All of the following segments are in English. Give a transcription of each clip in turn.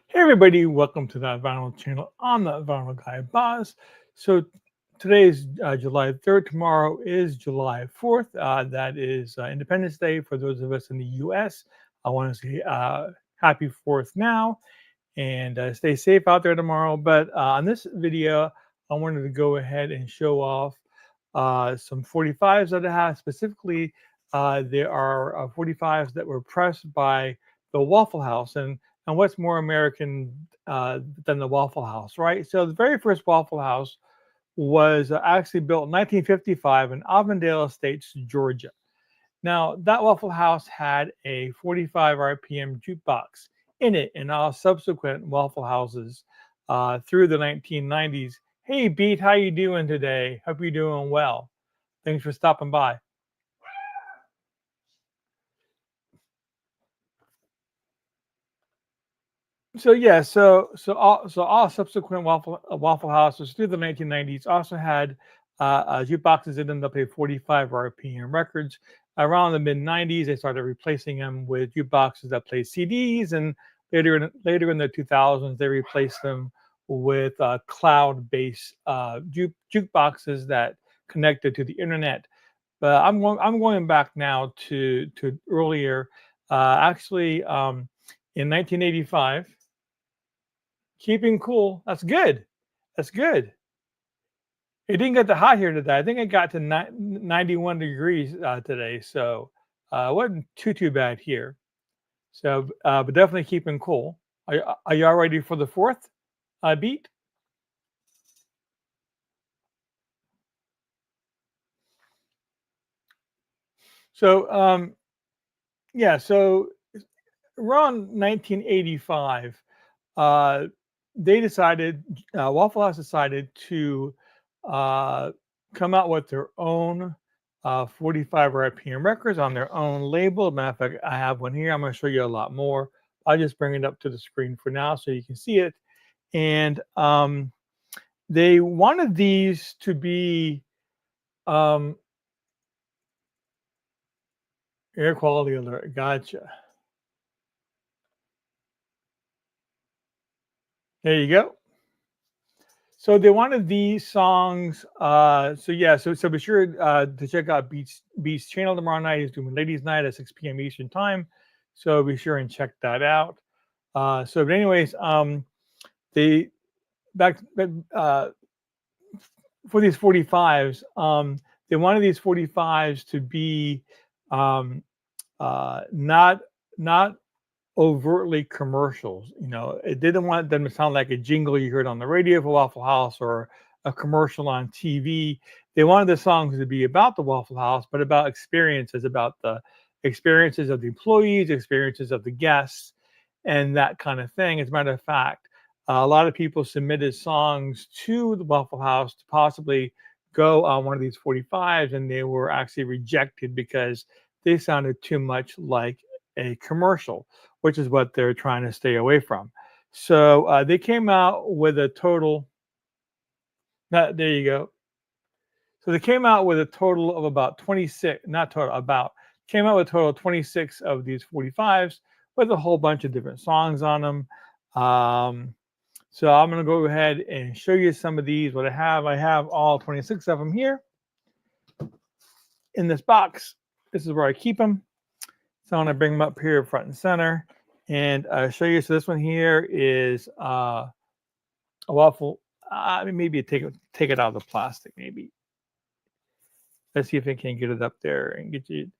Hey everybody, welcome to that vinyl channel. I'm the vinyl guy Boz. So today is July 3rd. Tomorrow is July 4th. That is Independence Day for those of us in the US. I want to say happy 4th now and stay safe out there tomorrow. But on this video, I wanted to go ahead and show off some 45s that I have. Specifically, there are 45s that were pressed by the Waffle House. And what's more American than the Waffle House, right? So the very first Waffle House was actually built in 1955 in Avondale Estates, Georgia. Now, that Waffle House had a 45 RPM jukebox in it, and all subsequent Waffle Houses through the 1990s. Hey, Beat, how you doing today? Hope you're doing well. Thanks for stopping by. So yeah, so all subsequent Waffle Houses through the 1990s also had jukeboxes that ended up at 45 RPM records. Around the mid 90s, they started replacing them with jukeboxes that play CDs, and later in the 2000s, they replaced them with cloud-based jukeboxes that connected to the internet. But I'm going back now to earlier, actually in 1985. Keeping cool. That's good. That's good. It didn't get that hot here today. I think it got to 91 degrees today, so it wasn't too bad here. So, but definitely keeping cool. Are y'all ready for the fourth beat? So, yeah. So around 1985, uh, they decided, Waffle House decided to uh, come out with their own 45 RPM records on their own label. Matter of fact, I have one here. I'm going to show you a lot more. I'll just bring it up to the screen for now so you can see it. And they wanted these to be um, air quality alert. Gotcha. There you go. So they wanted these songs. So yeah, so be sure to check out Beats channel tomorrow night. He's doing Ladies Night at 6 p.m. Eastern time. So be sure and check that out. But anyways, they back for these 45s. They wanted these 45s to be um, not overtly commercials. It didn't want them to sound like a jingle you heard on the radio for Waffle House or a commercial on TV. They wanted the songs to be about the Waffle House, but about the experiences of the employees, experiences of the guests, and that kind of thing. As a matter of fact, a lot of people submitted songs to the Waffle House to possibly go on one of these 45s, and they were actually rejected because they sounded too much like a commercial, which is what they're trying to stay away from. So they came out with a total. There you go. So they came out with a total of about 26, not total, about, came out with a total of 26 of these 45s with a whole bunch of different songs on them. So I'm going to go ahead and show you some of these. What I have all 26 of them here in this box. This is where I keep them. So I'm going to bring them up here front and center and show you. So this one here is a waffle. Maybe take it out of the plastic. Maybe let's see if I can get it up there and get you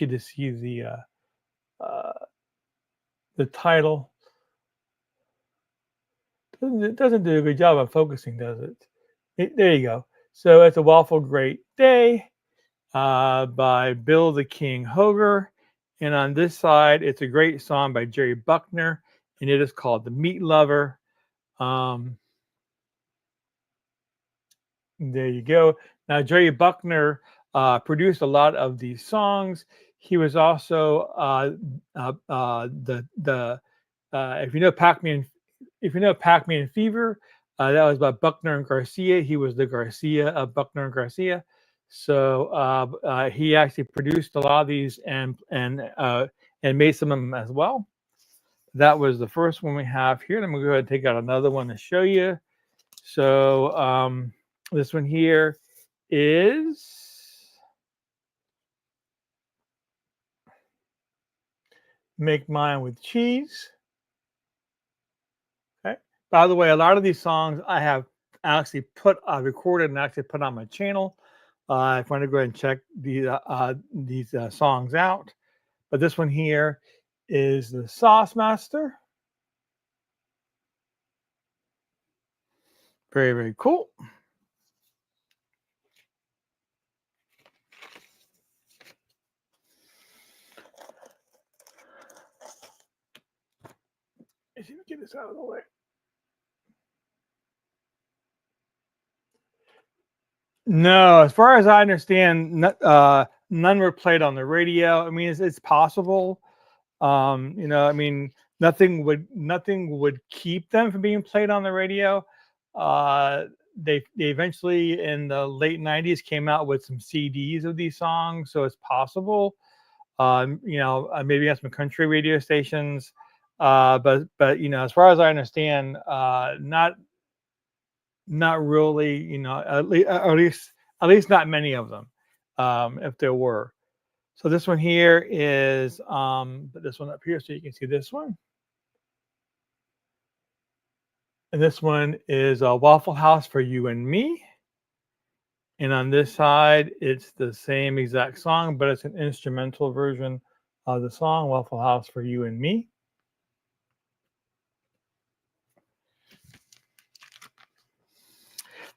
to see uh, the title. It doesn't do a good job of focusing, does it? There you go. So it's a Waffle Great Day by Bill the King Hoger. And on this side, it's a great song by Jerry Buckner, and it is called The Meat Lover. There you go. Now, Jerry Buckner produced a lot of these songs. He was also if you know Pac-Man Fever, that was by Buckner and Garcia. He was the Garcia of Buckner and Garcia. So he actually produced a lot of these and made some of them as well. That was the first one we have here. I'm going to go ahead and take out another one to show you. So this one here is Make Mine with Cheese. Okay. By the way, a lot of these songs I have actually recorded and actually put on my channel. If you want to go ahead and check these songs out. But this one here is the Sauce Master. Very, very cool. Let's get this out of the way. No, as far as I understand, none were played on the radio. I mean, it's possible. I mean, nothing would keep them from being played on the radio. They eventually in the late '90s came out with some CDs of these songs, so it's possible. Maybe on some country radio stations. But as far as I understand, not really. At least not many of them, if there were. So this one here is put this one up here so you can see this one. And this one is a Waffle House for You and Me. And on this side, it's the same exact song, but it's an instrumental version of the song Waffle House for You and Me.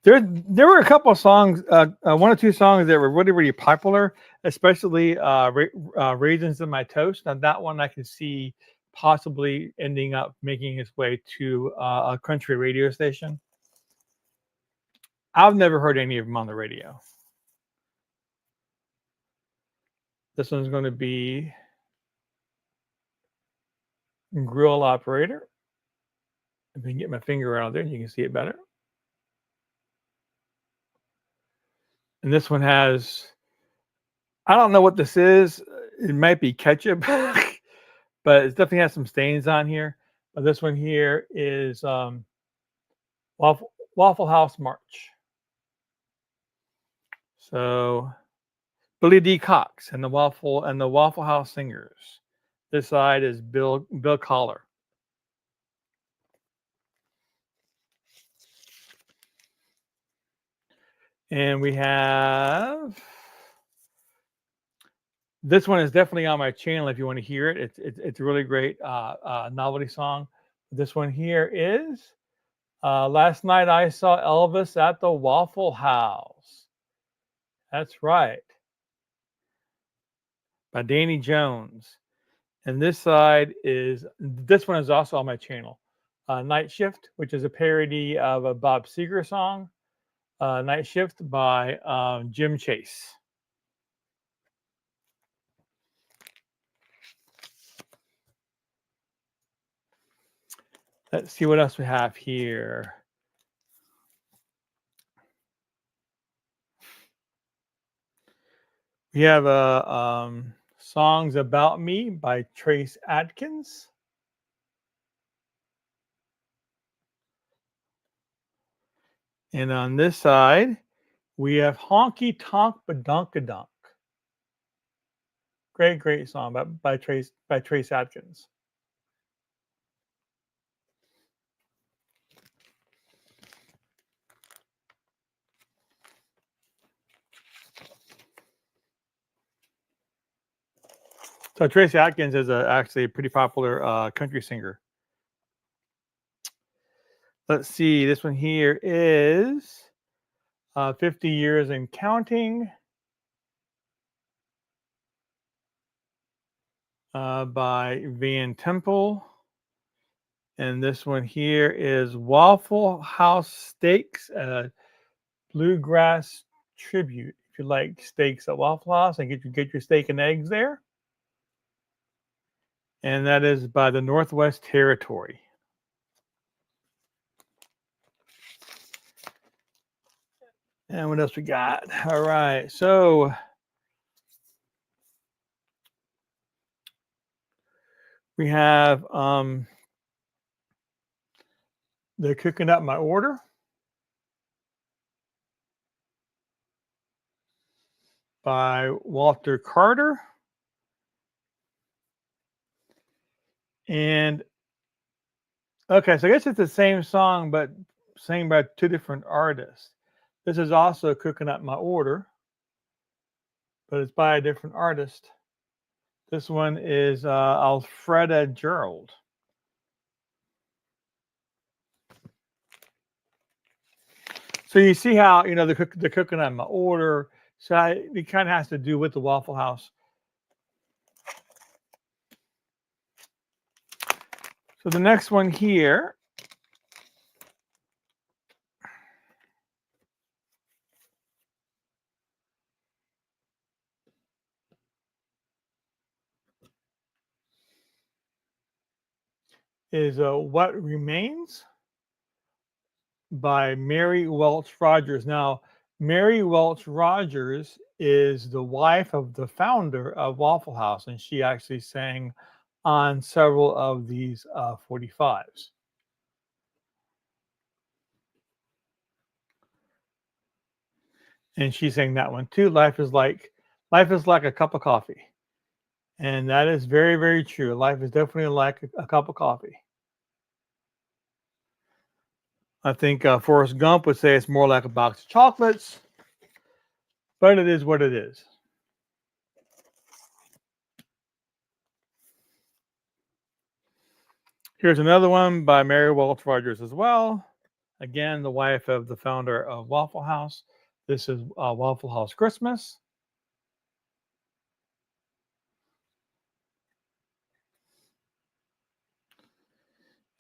There were a couple of songs, one or two songs that were really, really popular, especially Raisins in My Toast. Now that one I can see possibly ending up making its way to a country radio station. I've never heard any of them on the radio. This one's going to be Grill Operator. If I can get my finger out there, you can see it better. And this one has, I don't know what this is. It might be ketchup, but it definitely has some stains on here. But this one here is Waffle House March. So Billy D. Cox and the Waffle House Singers. This side is Bill Collar. And we have, this one is definitely on my channel if you want to hear it. It's a really great novelty song. This one here is Last Night I Saw Elvis at the Waffle House. That's right. By Danny Jones. And this one is also on my channel. Night Shift, which is a parody of a Bob Seger song. Night Shift by Jim Chase. Let's see what else we have here. We have Songs About Me by Trace Adkins. And on this side, we have Honky Tonk Badunkadunk. Great song by Trace Adkins. So Tracy Atkins is actually a pretty popular country singer. Let's see, this one here is 50 Years and Counting by Van Temple. And this one here is Waffle House Steaks, Bluegrass Tribute. If you like steaks at Waffle House and get your steak and eggs there. And that is by the Northwest Territory. And what else we got? All right, so We have the Cooking Up My Order. By Walter Carter. And okay, so I guess it's the same song, but sang by two different artists. This is also Cooking Up My Order, but it's by a different artist. This one is Alfreda Gerald. So you see how, you know, the Cooking Up My Order. So it kind of has to do with the Waffle House. So the next one here is What Remains by Mary Welch Rogers. Now, Mary Welch Rogers is the wife of the founder of Waffle House, and she actually sang on several of these 45s. And she sang that one too. Life is like a cup of coffee. And that is very, very true. Life is definitely like a cup of coffee. I think Forrest Gump would say it's more like a box of chocolates, but it is what it is. Here's another one by Mary Welch Rogers as well. Again, the wife of the founder of Waffle House. This is Waffle House Christmas.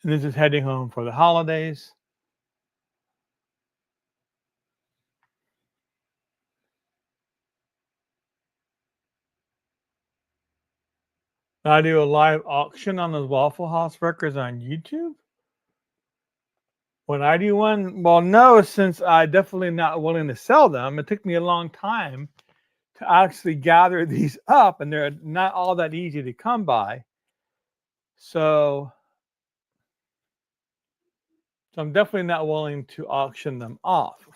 And this is Heading Home for the Holidays. I do a live auction on those Waffle House records on YouTube. When I do one, well, no, since I definitely not willing to sell them. It took me a long time to actually gather these up, and they're not all that easy to come by. So I'm definitely not willing to auction them off.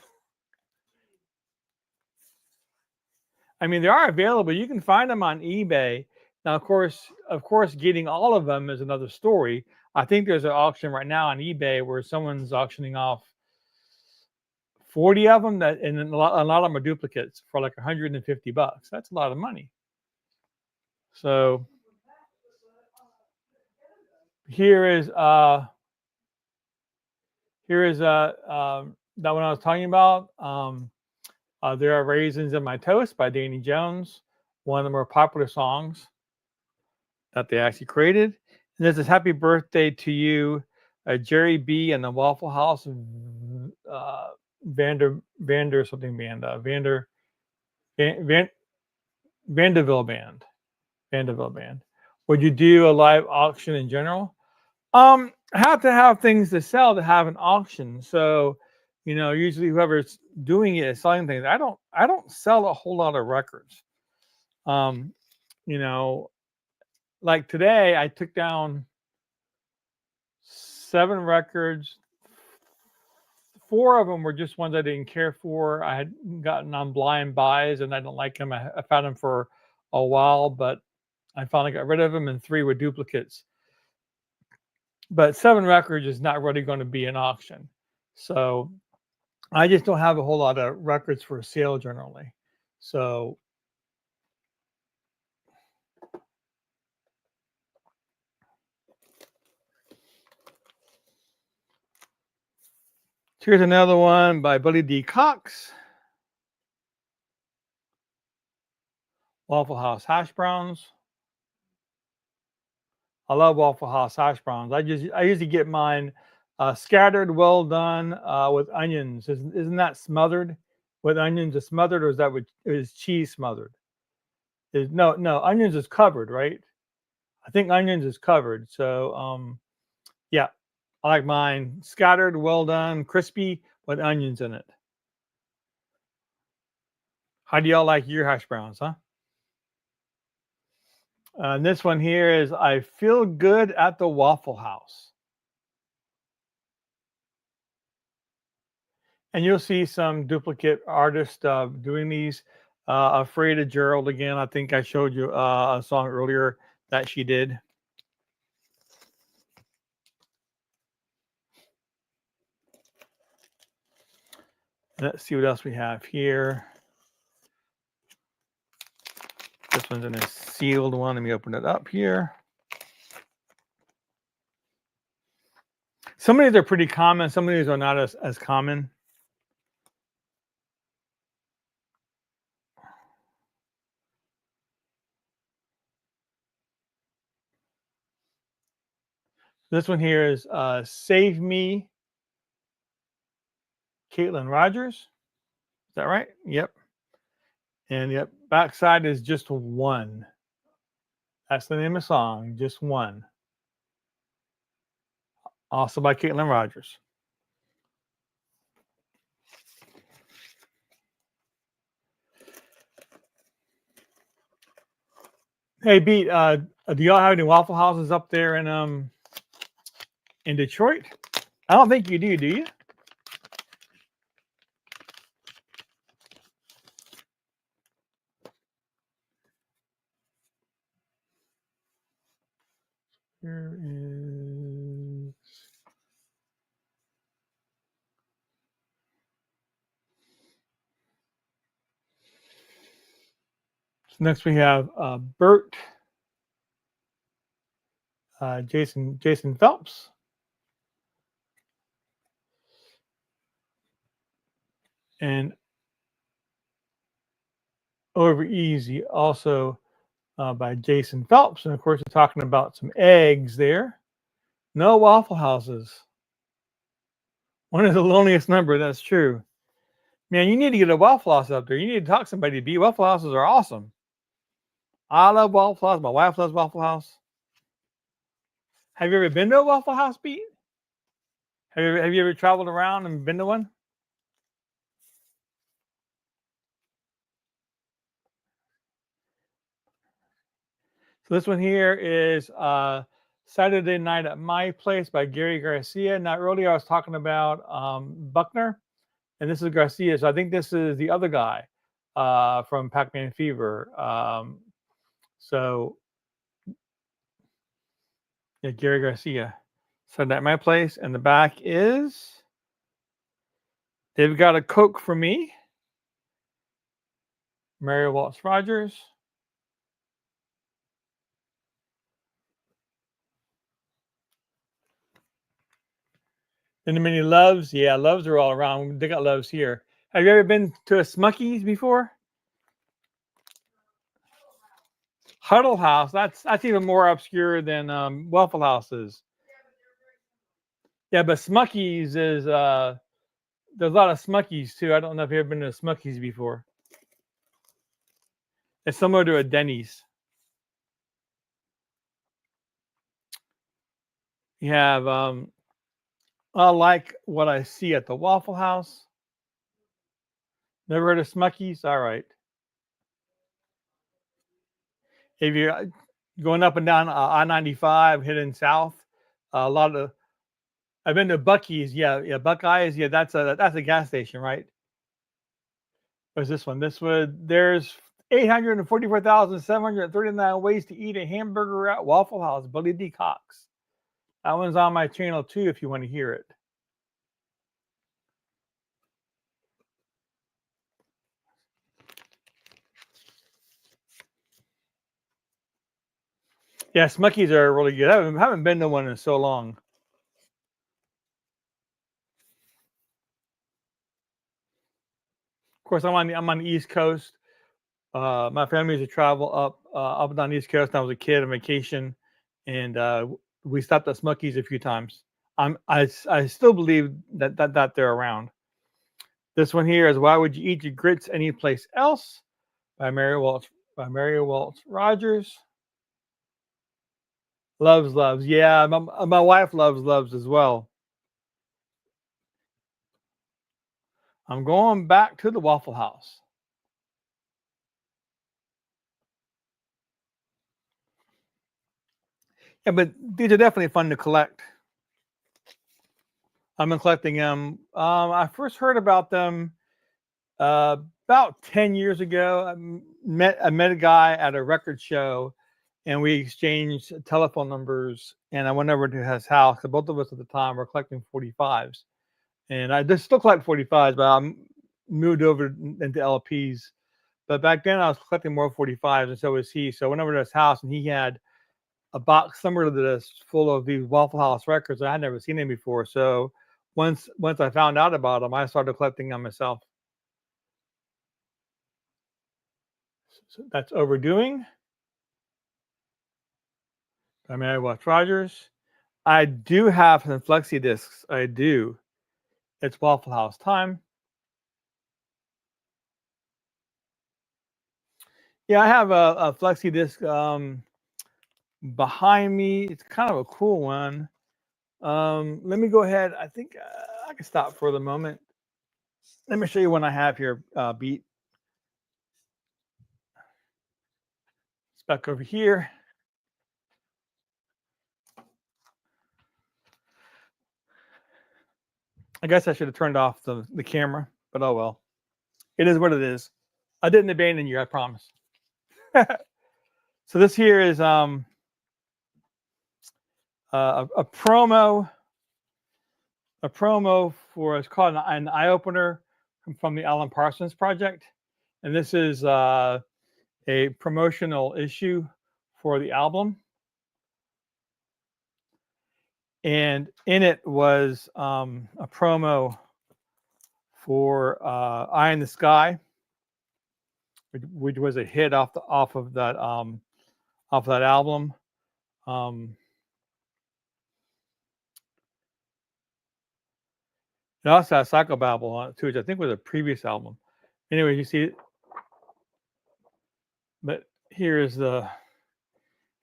I mean, they are available. You can find them on eBay. Now, of course, getting all of them is another story. I think there's an auction right now on eBay where someone's auctioning off 40 of them, and a lot of them are duplicates for like $150. That's a lot of money. So here is that one I was talking about. There Are Raisins in My Toast by Danny Jones, one of the more popular songs that they actually created. And this is Happy Birthday to You, Jerry B. and the Waffle House Vanderbilt Band. Would you do a live auction in general? I have to have things to sell to have an auction. So, you know, usually whoever's doing it is selling things. I don't sell a whole lot of records. You know, like today I took down 7 records. 4 of them were just ones I didn't care for. I had gotten on blind buys and I don't like them. I found them for a while, but I finally got rid of them, and 3 were duplicates. But 7 records is not really going to be an auction. So I just don't have a whole lot of records for sale generally. So here's another one by Billy D. Cox. Waffle House hash browns. I love Waffle House hash browns. I usually get mine scattered, well done with onions. Isn't that smothered with onions? Is smothered, or is that is cheese smothered? No, onions is covered, right? I think onions is covered. So yeah, I like mine scattered, well done, crispy with onions in it. How do y'all like your hash browns, huh? And this one here is I Feel Good at the Waffle House. And you'll see some duplicate artists doing these. Afraid of Gerald again. I think I showed you a song earlier that she did. Let's see what else we have here. This one's in a sealed one. Let me open it up here. Some of these are pretty common. Some of these are not as common. This one here is Save Me, Caitlin Rogers. Is that right? Yep. And yep, backside is Just One. That's the name of the song, Just One. Also by Caitlin Rogers. Hey, Beat, do y'all have any Waffle Houses up there in Detroit? I don't think you do you? Here is. So next we have Bert, Jason Phelps, and Over Easy, also by Jason Phelps. And of course, we're talking about some eggs there. No Waffle Houses. One is the loneliest number. That's true. Man, you need to get a Waffle House up there. You need to talk to somebody. Waffle Houses are awesome. I love Waffle House. My wife loves Waffle House. Have you ever been to a Waffle House, Pete? Have you ever traveled around and been to one? So this one here is Saturday Night at My Place by Gary Garcia. Now earlier I was talking about Buckner, and this is Garcia. So I think this is the other guy from Pac-Man Fever. So yeah, Gary Garcia. Saturday Night at My Place, and the back is They've Got a Coke for Me. Mary Waltz Rogers. And the many loves. Yeah, loves are all around. They got loves here. Have you ever been to a Smuckies before? Huddle House. That's even more obscure than Waffle Houses. Yeah, but Smuckies is there's a lot of Smuckies too. I don't know if you've ever been to Smuckies before. It's similar to a Denny's. You have I like what I see at the Waffle House. Never heard of Smuckies? All right. If you're going up and down I-95, heading south, a lot of I've been to Buc-ee's. Yeah, Buckeyes. Yeah, that's a gas station, right? What's this one? There's 844,739 ways to eat a hamburger at Waffle House. Buddy D. Cox. That one's on my channel too if you want to hear it. Yeah, Smuckies are really good. I haven't been to one in so long. Of course, I'm on the East Coast. My family used to travel up and down the East Coast when I was a kid on vacation, and we stopped at Smuckies a few times. I still believe that they're around. This one here is Why Would You Eat Your Grits Anyplace Else by Mary Waltz Rogers. Loves. Yeah, my wife loves as well. I'm going back to the Waffle House. Yeah, but these are definitely fun to collect. I've been collecting them. I first heard about them about 10 years ago. I met a guy at a record show, and we exchanged telephone numbers. And I went over to his house. So both of us at the time were collecting 45s, and I just still collect 45s, but I moved over into LPs. But back then, I was collecting more 45s, and so was he. So I went over to his house, and he had a box similar to this full of these Waffle House records. I had never seen them before. So once I found out about them, I started collecting them myself. So that's Overdoing. I mean, I watch Rogers. I do have some flexi discs. I do. It's Waffle House time. Yeah, I have a flexi disc behind me. It's kind of a cool one. Let me go ahead. I think I can stop for the moment. Let me show you one I have here, Beat. It's back over here. I guess I should have turned off the camera, but oh well. It is what it is. I didn't abandon you, I promise. So this here is a promo for, it's called an eye opener from the Alan Parsons Project, and this is a promotional issue for the album, and in it was a promo for Eye in the Sky, which was a hit off of that album. It also has Psychobabble on it too, which I think was a previous album. Anyway, you see it. But here's the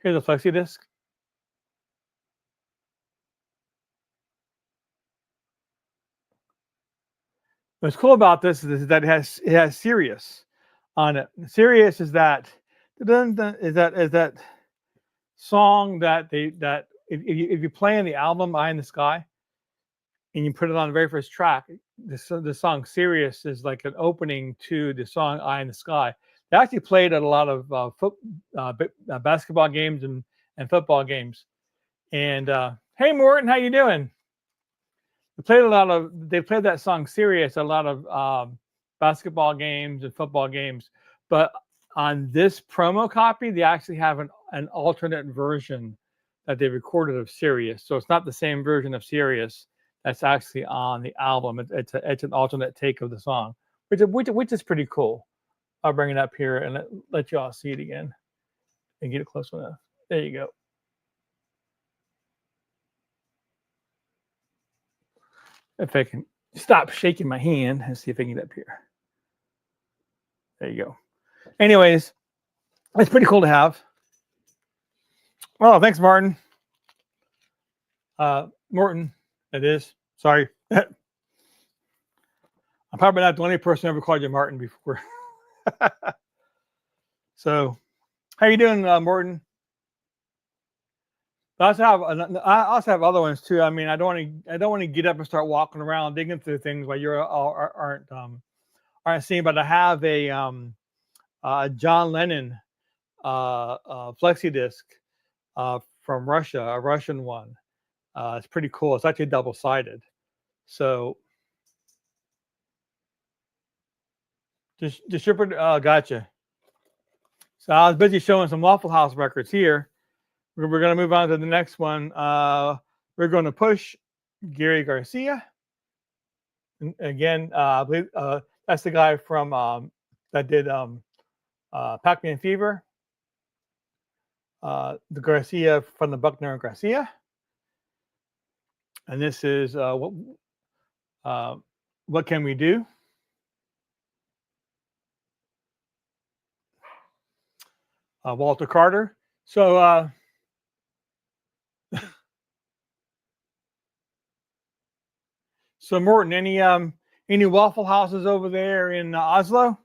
flexi disc. What's cool about this is that it has Sirius on it. Sirius is that song that if you play in the album Eye in the Sky and you put it on the very first track, the song Sirius is like an opening to the song Eye in the Sky. They actually played at a lot of basketball games and football games. And hey, Morton, how you doing? They played that song Sirius at a lot of basketball games and football games. But on this promo copy, they actually have an alternate version that they recorded of Sirius. So it's not the same version of Sirius that's actually on the album. It's an alternate take of the song, which is pretty cool. I'll bring it up here and let you all see it again and get it close enough. There you go. If I can stop shaking my hand and see if I can get up here. There you go. Anyways, it's pretty cool to have. Oh, thanks, Martin. Morton, it is. Sorry. I'm probably not the only person who ever called you Martin before. So, how you doing, Morton? I also have other ones too. I mean, I don't want to get up and start walking around digging through things while you aren't seeing. But I have a John Lennon flexi disc from Russia, a Russian one. It's pretty cool. It's actually double-sided. So, distributor, gotcha. So I was busy showing some Waffle House records here. We're going to move on to the next one. We're going to push Gary Garcia. And again, I believe that's the guy from that did Pac-Man Fever. The Garcia from the Buckner and Garcia. And this is What Can We Do? Walter Carter. So so Morton, any Waffle Houses over there in Oslo?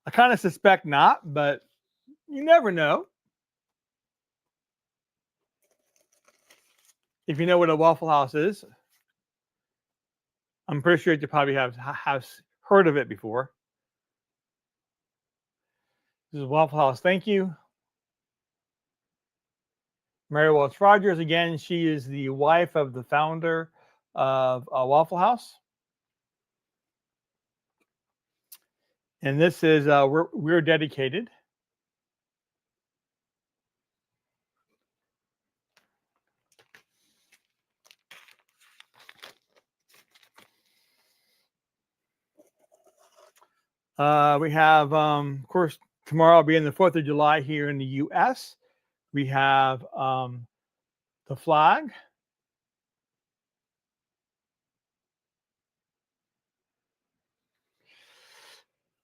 I kind of suspect not, but you never know. If you know what a Waffle House is, I'm pretty sure you probably have heard of it before. This is Waffle House. Thank you. Mary Welch Rogers, again, she is the wife of the founder of Waffle House. And this is we're dedicated. We have, of course, tomorrow being the 4th of July here in the U.S. We have the flag.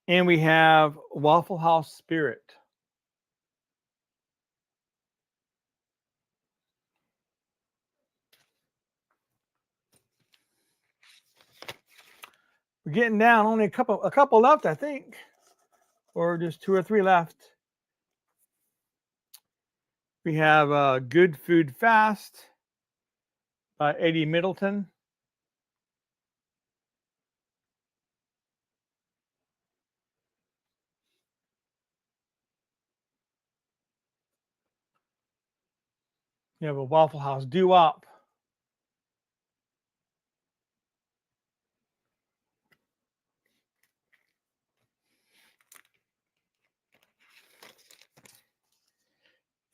And we have Waffle House Spirit. We're getting down, only a couple left, I think, or just 2 or 3 left. We have Good Food Fast by Eddie Middleton. You have a Waffle House doo-wop.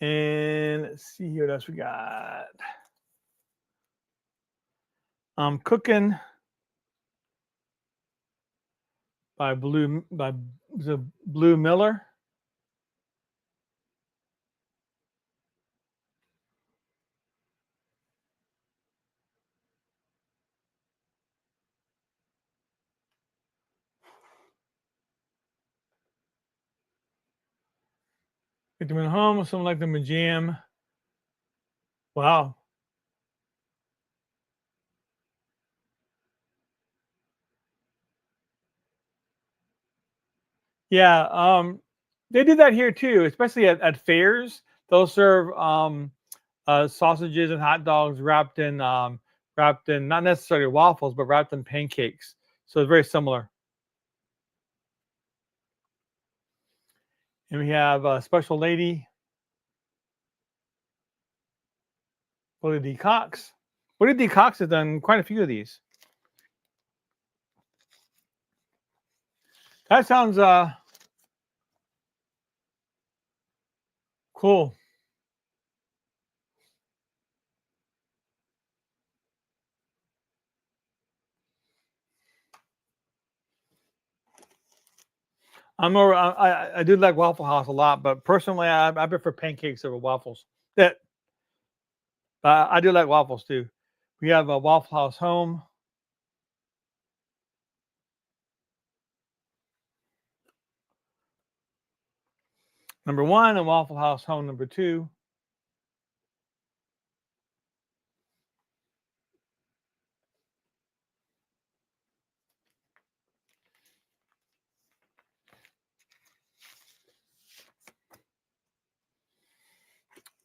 And let's see what else we got. I'm Cooking by Blue Miller. Get them in home, something like them a jam. Wow. Yeah, they do that here too, especially at fairs. They'll serve sausages and hot dogs wrapped in not necessarily waffles, but wrapped in pancakes. So it's very similar. And we have Special Lady, Willie D. Cox. Willie D. Cox has done quite a few of these. That sounds cool. I do like Waffle House a lot, but personally, I prefer pancakes over waffles. That I do like waffles too. We have a Waffle House Home. Number 1 and Waffle House Home number 2.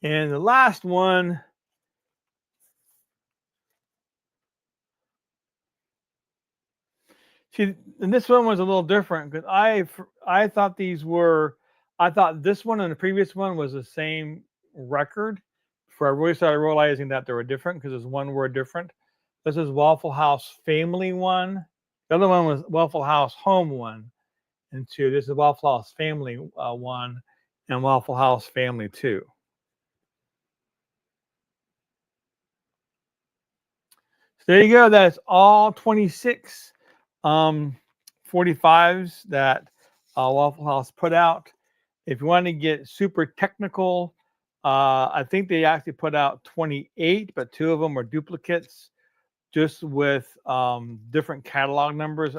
And the last one, see, and this one was a little different because I thought this one and the previous one was the same record. Before I really started realizing that they were different because there's one word different. This is Waffle House Family 1. The other one was Waffle House Home 1 and 2. This is Waffle House Family 1 and Waffle House Family 2. So there you go. That's all 26 45s that Waffle House put out. If you want to get super technical, I think they actually put out 28, but 2 of them are duplicates, just with different catalog numbers.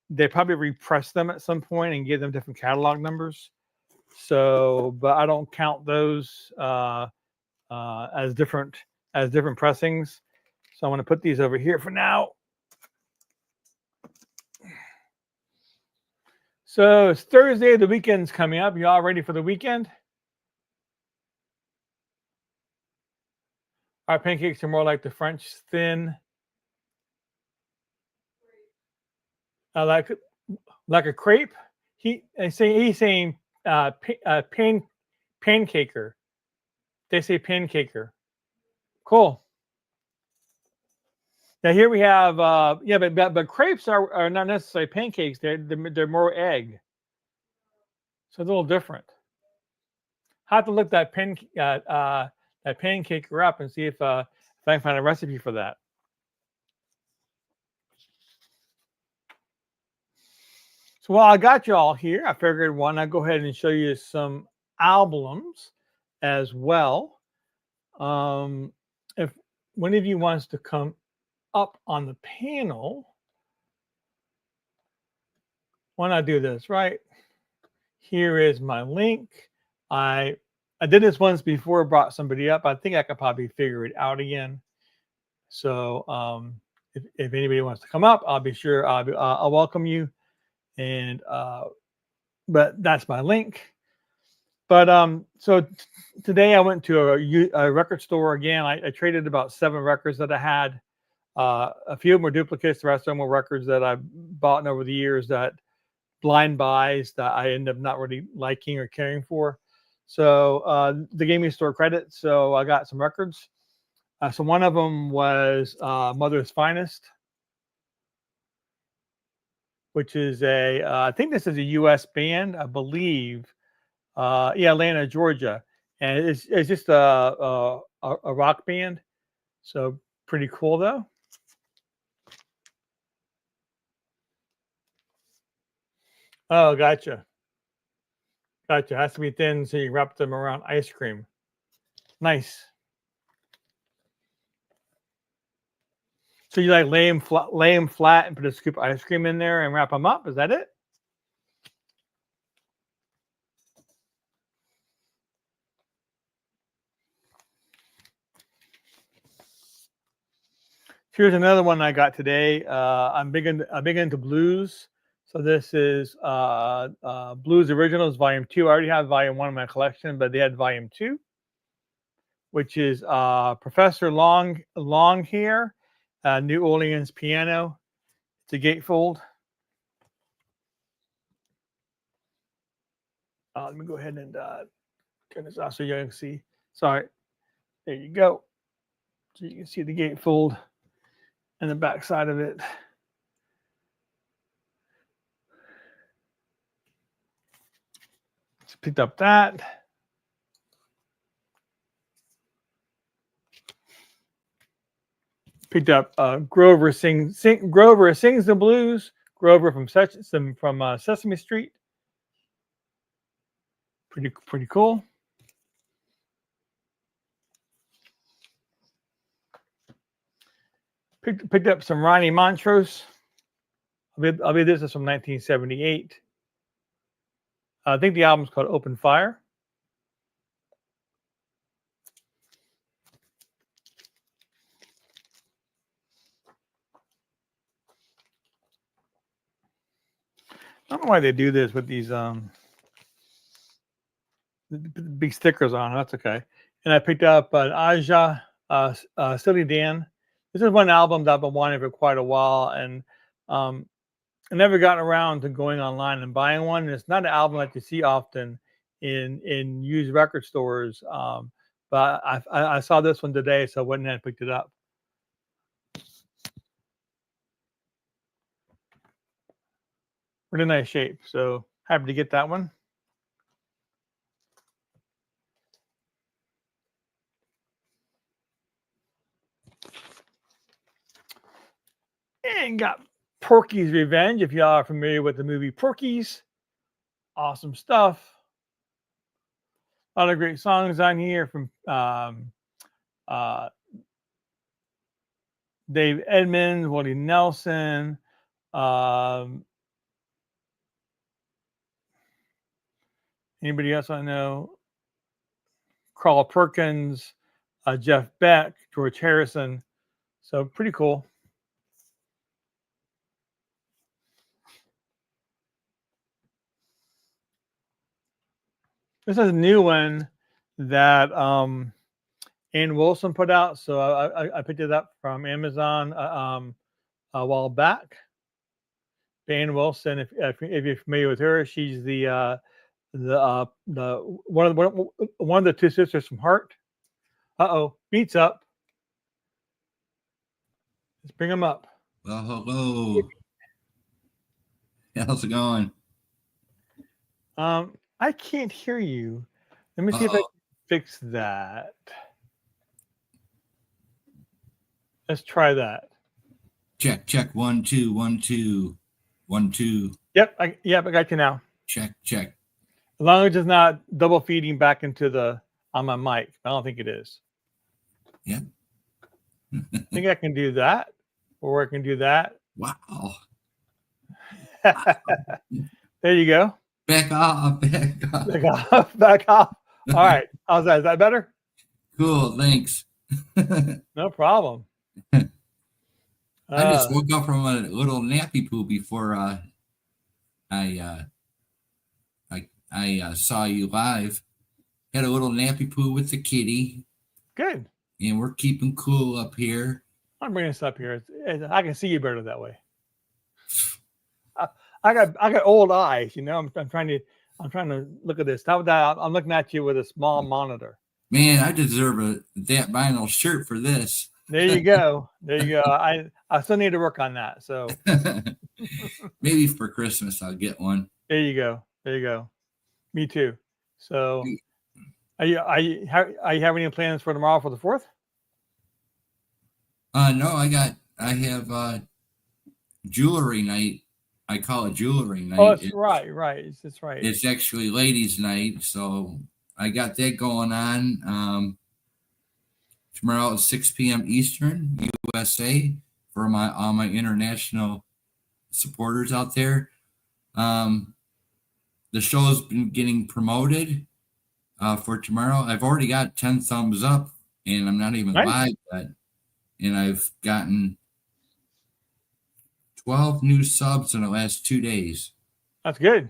They probably repressed them at some point and gave them different catalog numbers. So, but I don't count those as different pressings. So I'm going to put these over here for now. So it's Thursday. The weekend's coming up. You all ready for the weekend? Our pancakes are more like the French thin, like a crepe. He's saying pancaker. They say pancaker. Cool. Now here we have yeah, but crepes are not necessarily pancakes. They're more egg, so it's a little different. I have to look that pancaker up and see if I can find a recipe for that. So while I got you all here, I figured why not go ahead and show you some albums as well. If one of you wants to come up on the panel, why not do this? Right here is my link. I did this once before, brought somebody up. I think I could probably figure it out again. So if anybody wants to come up, I'll be sure I'll welcome you. And but that's my link. But so today I went to a record store again. I traded about 7 records that I had. A few of them were duplicates. The rest of them were records that I bought over the years that blind buys that I end up not really liking or caring for. So they gave me store credit. So I got some records. So one of them was Mother's Finest, which is I think this is a U.S. band, I believe. Yeah, Atlanta, Georgia, and it's just a rock band. So pretty cool though. Oh, gotcha. Gotcha. Has to be thin so you wrap them around ice cream. Nice. So you like lay them flat and put a scoop of ice cream in there and wrap them up? Is that it? Here's another one I got today. I'm big into blues. So this is Blues Originals Volume 2. I already have Volume 1 in my collection, but they had Volume 2, which is Professor Longhair, New Orleans piano. It's a gatefold. Let me go ahead and turn this off so you can see. Sorry. There you go. So you can see the gatefold and the back side of it. Just picked up that. Picked up Grover sings the blues. Grover from Sesame Street. Pretty cool. Picked up some Ronnie Montrose. I'll be this is from 1978. I think the album's called Open Fire. I don't know why they do this with these big stickers on. That's okay. And I picked up an Aja Silly Dan. This is one album that I've been wanting for quite a while, and I never gotten around to going online and buying one. And it's not an album that you see often in used record stores. But I saw this one today, so I went and picked it up. Really nice shape. So happy to get that one. And got Porky's Revenge. If y'all are familiar with the movie Porky's, awesome stuff. A lot of great songs on here from Dave Edmunds, Willie Nelson, anybody else I know? Carl Perkins, Jeff Beck, George Harrison. So pretty cool. This is a new one that Ann Wilson put out. So I picked it up from Amazon a while back. Ann Wilson, if you're familiar with her, she's the one of the two sisters from Heart. Beats up. Let's bring them up. Well, hello. How's it going? I can't hear you. Let me see if I can fix that. Let's try that. Check. 1 2 1 2 1 2. Yep, I got you now. Check. As long as it's not double feeding back into on my mic. I don't think it is. Yeah. I think I can do that, or I can do that. Wow. There you go. Back off. Back off. All right. How's that? Is that better? Cool. Thanks. No problem. I just woke up from a little nappy poo before I saw you live. Had a little nappy poo with the kitty. Good. And we're keeping cool up here. I'm bringing this up here. I can see you better that way. I got old eyes, you know. I'm trying to look at this. How about that? I'm looking at you with a small monitor. Man, I deserve that vinyl shirt for this. There you go. I still need to work on that. So maybe for Christmas I'll get one. There you go. Me too. So are you having any plans for tomorrow for the 4th? No, I have jewelry night. I call it jewelry night. Oh, that's right. That's right. It's actually ladies' night, so I got that going on. Tomorrow at 6 p.m. Eastern, USA, for all my international supporters out there. The show's been getting promoted for tomorrow. I've already got 10 thumbs up, and I'm not even live yet. And I've gotten 12 new subs in the last 2 days. That's good.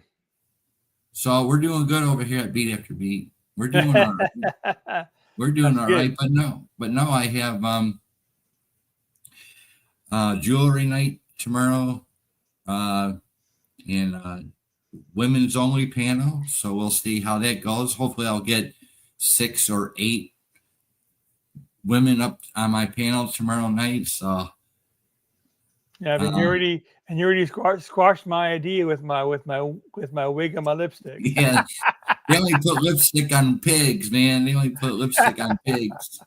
So we're doing good over here at Beat After Beat. We're doing all right. We're doing all right. But no, I have jewelry night tomorrow and women's only panel. So we'll see how that goes. Hopefully I'll get 6 or 8 women up on my panel tomorrow night. So yeah, but you already squashed my idea with my wig and my lipstick. Yeah, they only put lipstick on pigs, man. They only put lipstick on pigs.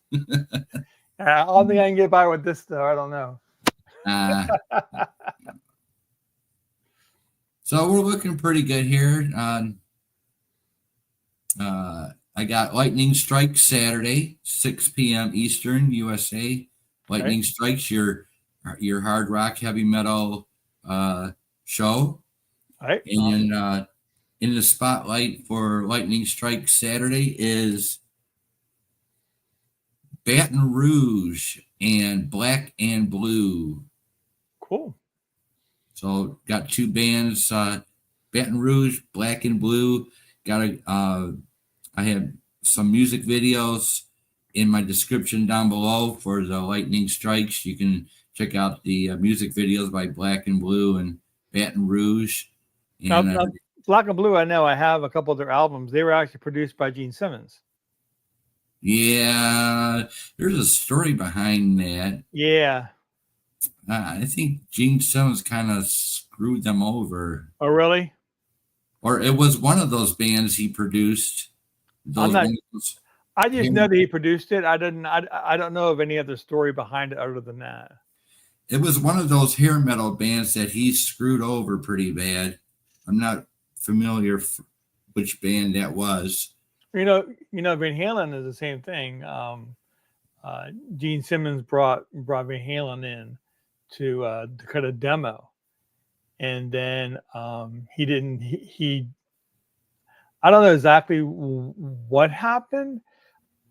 I don't think I can get by with this though. I don't know. So we're looking pretty good here. I got Lightning Strikes Saturday, 6 p.m. Eastern, USA. Lightning Strikes, your hard rock, heavy metal show. Right. And in the spotlight for Lightning Strikes Saturday is Baton Rouge and Black and Blue. Cool. So got 2 bands, Baton Rouge, Black and Blue. I have some music videos in my description down below for the Lightning Strikes. You can check out the music videos by Black and Blue and Baton Rouge. And, now, Black and Blue, I know I have a couple of their albums. They were actually produced by Gene Simmons. Yeah, there's a story behind that. Yeah. I think Gene Simmons kind of screwed them over. Oh, really? Or it was one of those bands he produced. I just know that he produced it. I don't know of any other story behind it other than that. It was one of those hair metal bands that he screwed over pretty bad. I'm not familiar which band that was. You know, Van Halen is the same thing. Gene Simmons brought Van Halen in to cut a demo, and then he I don't know exactly what happened,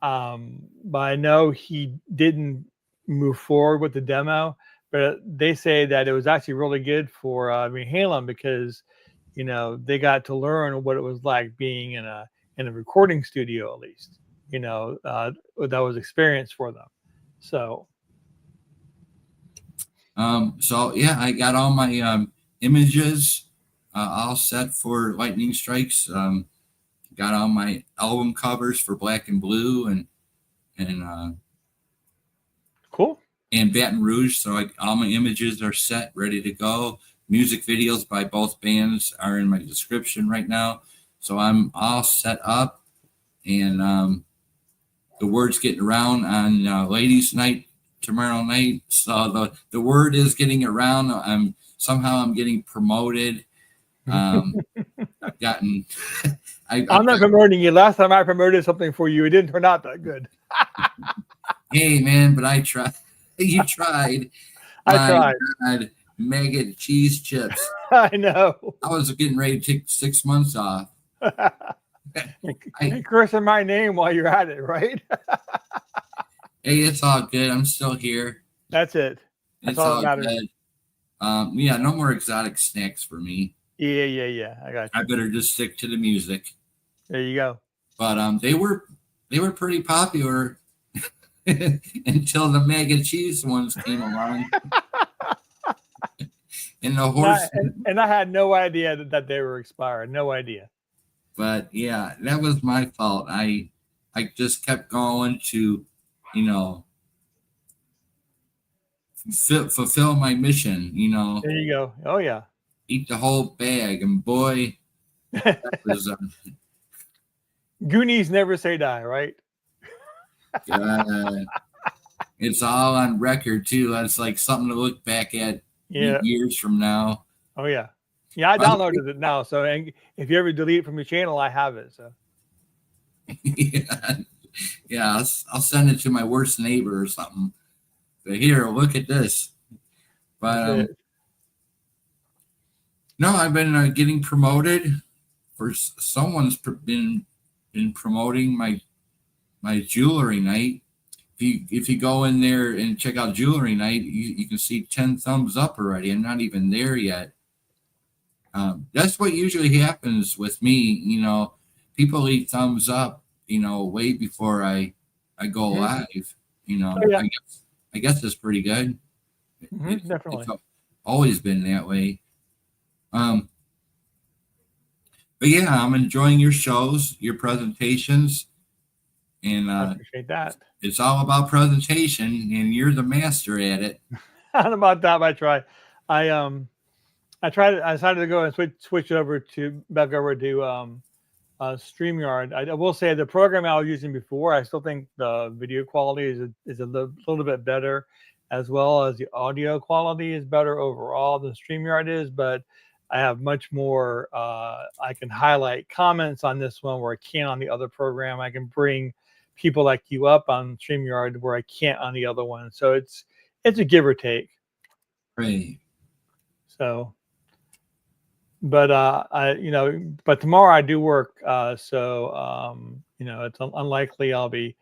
but I know he didn't move forward with the demo. But they say that it was actually really good for Van Halen because, they got to learn what it was like being in a recording studio, at least. that was experienced for them. So So yeah, I got all my images all set for Lightning Strikes. Got all my album covers for Black and Blue and cool. and Baton Rouge. So all my images are set, ready to go. Music videos by both bands are in my description right now. So I'm all set up, and the word's getting around on Ladies' Night tomorrow night. So the word is getting around. I'm getting promoted. I've gotten. I'm not promoting you. Last time I promoted something for you, it didn't turn out that good. Hey man, but I tried. You tried. I tried. God, mega cheese chips. I know. I was getting ready to take 6 months off. And cursing my name while you're at it, right? Hey, it's all good. I'm still here. That's it. That's It's all all that matters. good. Yeah, no more exotic snacks for me. Yeah. I got you. I better just stick to the music. There you go. But they were pretty popular until the mega cheese ones came along. And the horse. And I had no idea that they were expired. No idea. But yeah, that was my fault. I just kept going to, fulfill my mission. There you go. Oh yeah. Eat the whole bag, and boy, that was. Goonies never say die, right? It's all on record too. That's like something to look back at years from now. Oh yeah. Yeah, I downloaded it now. So and if you ever delete it from your channel, I have it. So yeah, I'll send it to my worst neighbor or something. But here, look at this. But no, I've been getting promoted. For someone's been promoting my jewelry night. If you go in there and check out jewelry night, you can see 10 thumbs up already. I'm not even there yet. That's what usually happens with me. People leave thumbs up, way before I go live. yeah. I guess it's pretty good. Definitely. It's always been that way. But yeah, I'm enjoying your shows, your presentations, and I appreciate that. It's all about presentation, and you're the master at it. Not about that. I try. I decided to go and switch over back over to StreamYard. I will say the program I was using before, I still think the video quality is a little bit better, as well as the audio quality is better overall than StreamYard is. But I have much more. I can highlight comments on this one where I can't on the other program. I can bring people like you up on StreamYard where I can't on the other one. So it's a give or take. Right. So. But but tomorrow I do work, so it's unlikely I'll be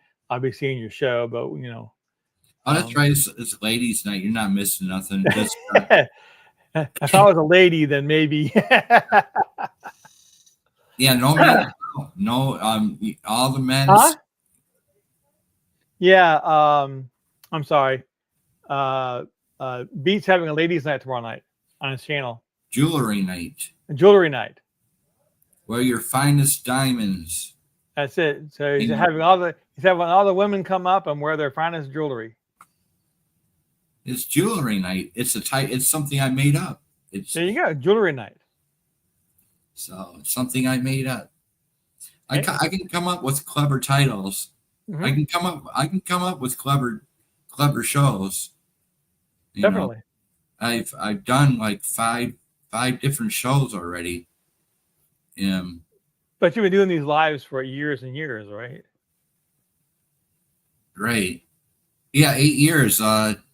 seeing your show. But oh, that's right. It's ladies' night. You're not missing nothing. Just, if I was a lady, then maybe. Yeah, no men. No, all the men. Huh? Yeah. I'm sorry. Beat's having a ladies' night tomorrow night on his channel. Jewelry night. Jewelry night. Wear your finest diamonds. That's it. So he's having all the women come up and wear their finest jewelry. It's jewelry night. It's something I made up. There you go, jewelry night. So it's something I made up. I can come up with clever titles. Mm-hmm. I can come up with clever shows. Definitely. I've done like five different shows already. But you've been doing these lives for years and years, right? Right. Yeah, 8 years.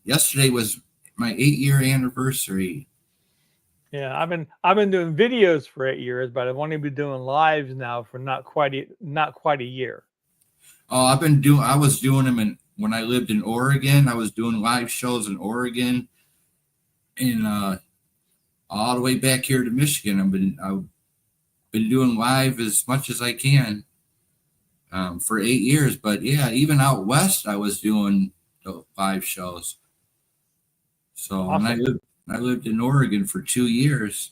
Yesterday was my 8-year anniversary. Yeah, I've been doing videos for 8 years, but I've only been doing lives now for not quite a year. Oh, I was doing them when I lived in Oregon. I was doing live shows in Oregon, and all the way back here to Michigan. I've been doing live as much as I can. for 8 years. But yeah, even out west, I was doing 5 shows. So Awesome. and I lived in Oregon for 2 years.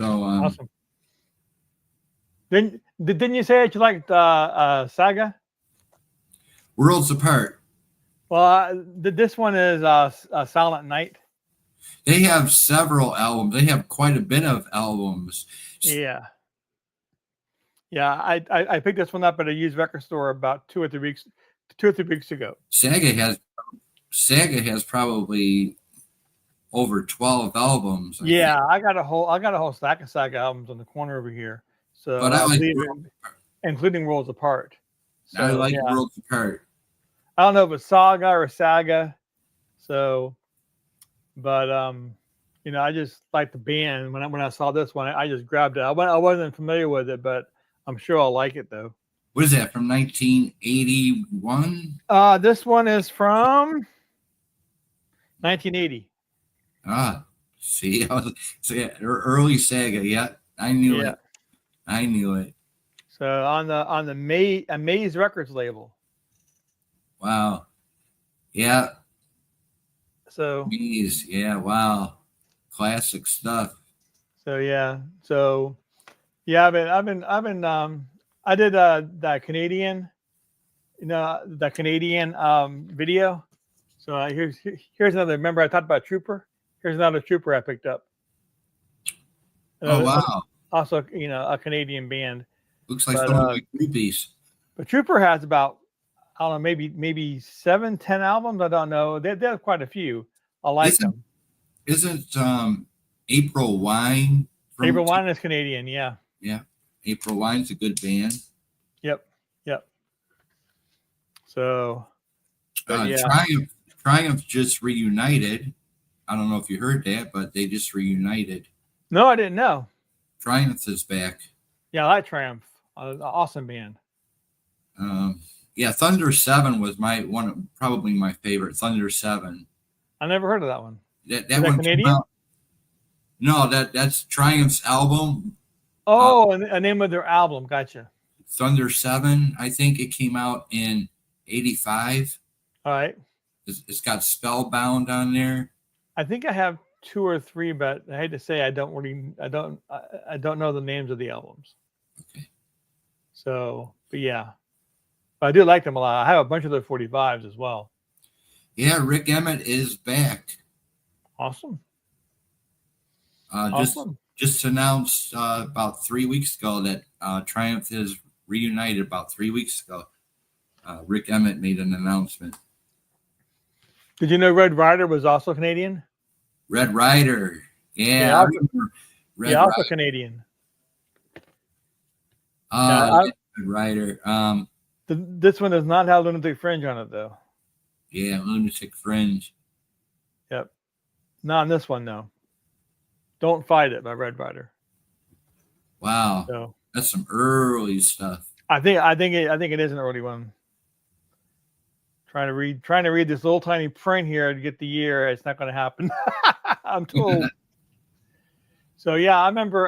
So Awesome. Didn't you say that you liked Saga? Worlds Apart. Well, this one is Silent Night. They have several albums. They have quite a bit of albums. Yeah. Yeah, I picked this one up at a used record store about 2 or 3 weeks ago. Saga has probably over 12 albums. I think. I got a whole stack of Saga albums on the corner over here. So But I like including Worlds Apart. So, I like Worlds Apart. I don't know if it's Saga or Saga. So, but I just like the band. When I saw this one, I just grabbed it. I wasn't familiar with it, but I'm sure I'll like it though. What is that, from 1981? This one is from 1980. See, early Saga. Yeah, I knew it. I knew it. So on the Maze Records label. Wow. Yeah. So Maze. Yeah. Wow. Classic stuff. So yeah. I did that Canadian, the Canadian video. So here's another. Remember I talked about Trooper? Here's another Trooper I picked up. Wow. Also, a Canadian band. Looks like some of the groupies. But Trooper has about, I don't know, maybe 7, 10 albums. I don't know. They have quite a few. I like them. Isn't April Wine? April Wine is Canadian, yeah. Yeah. April Wine's a good band. Yep. So, Triumph just reunited. I don't know if you heard that, but they just reunited. No, I didn't know. Triumph is back. Yeah, I like Triumph. Awesome band. Thunder 7 was probably my favorite. Thunder 7. I never heard of that one. That one Canadian? Came out, no, that's Triumph's album. Oh, and a name of their album. Gotcha. Thunder 7. I think it came out in 85. All right. It's got Spellbound on there. I think I have 2 or 3, but I hate to say I don't know the names of the albums. Okay. So, but yeah. But I do like them a lot. I have a bunch of their 45s as well. Yeah, Rick Emmett is back. Awesome. Awesome. Just announced about 3 weeks ago that Triumph is reunited about 3 weeks ago. Rick Emmett made an announcement. Did you know Red Rider was also Canadian? Red Rider. Yeah, I remember Red Rider. Also Canadian. Red Rider. This one does not have Lunatic Fringe on it, though. Yeah, Lunatic Fringe. Yep. Not on this one, though. Don't Fight It by Red Rider. Wow. So, that's some early stuff. I think it is an early one. Trying to read this little tiny print here to get the year. It's not going to happen. I'm told. So yeah, I remember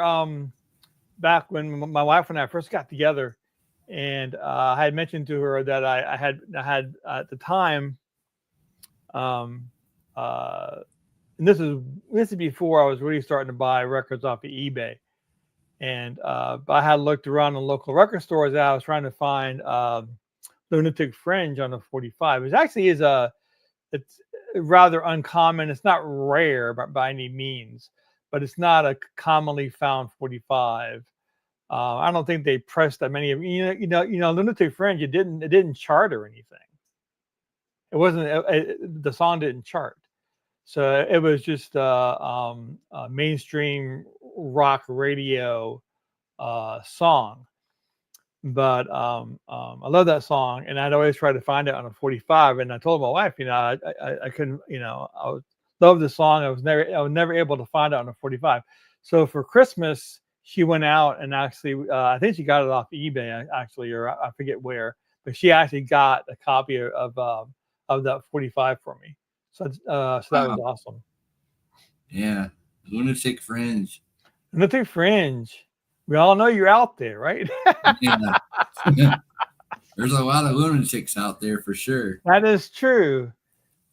back when my wife and I first got together, and I had mentioned to her that I had at the time, and this is before I was really starting to buy records off of eBay, and I had looked around in local record stores. I was trying to find Lunatic Fringe on a 45. It actually is it's rather uncommon. It's not rare by any means, but it's not a commonly found 45. I don't think they pressed that many of Lunatic Fringe. It didn't chart or anything. It wasn't the song didn't chart, so it was just a mainstream rock radio song. But I love that song, and I'd always try to find it on a 45. And I told my wife, I couldn't, I love the song. I was never able to find it on a 45. So for Christmas, she went out and actually, I think she got it off eBay actually, or I forget where, but she actually got a copy of that 45 for me. So that was awesome. Yeah, Lunatic Fringe. Lunatic Fringe. We all know you're out there, right? Yeah. There's a lot of lunatics out there for sure. That is true.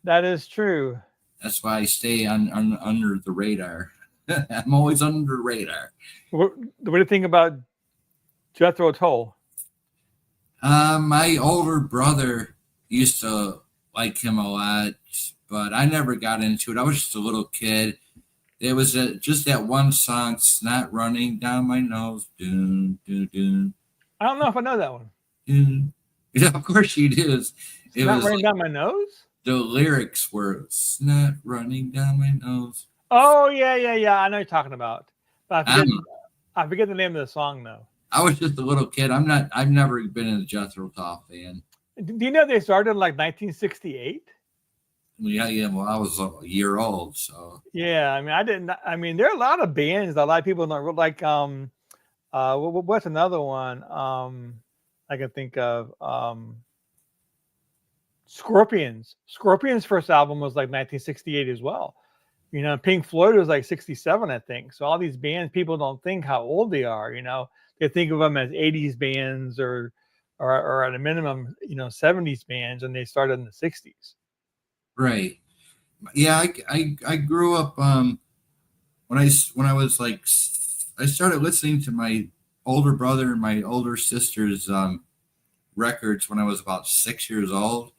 That is true. That's why I stay on under the radar. I'm always under the radar. What do you think about Jethro Tull? My older brother used to like him a lot, but I never got into it. I was just a little kid. It was just that one song, "Snot Running Down My Nose." Dun, dun, dun, I don't know if I know that one. dun. Yeah, of course you do. It Not was running like, down my nose. the lyrics were "Snot running down my nose." Oh yeah, yeah, yeah. I know you're talking about. But I'm, I forget the name of the song though. I was just a little kid. I've never been a Jethro Tull fan. Do you know they started in like 1968? Yeah. Well, I was a year old, so Yeah, I mean, I didn't. I mean, there are a lot of bands that a lot of people don't like. What's another one? I can think of. Scorpions. Scorpions' first album was like 1968 as well. You know, Pink Floyd was like 67, I think. So all these bands, people don't think how old they are. You know, they think of them as 80s bands or at a minimum, 70s bands, and they started in the 60s. right. Yeah, I grew up when I was like I started listening to my older brother and my older sister's records when I was about 6 years old,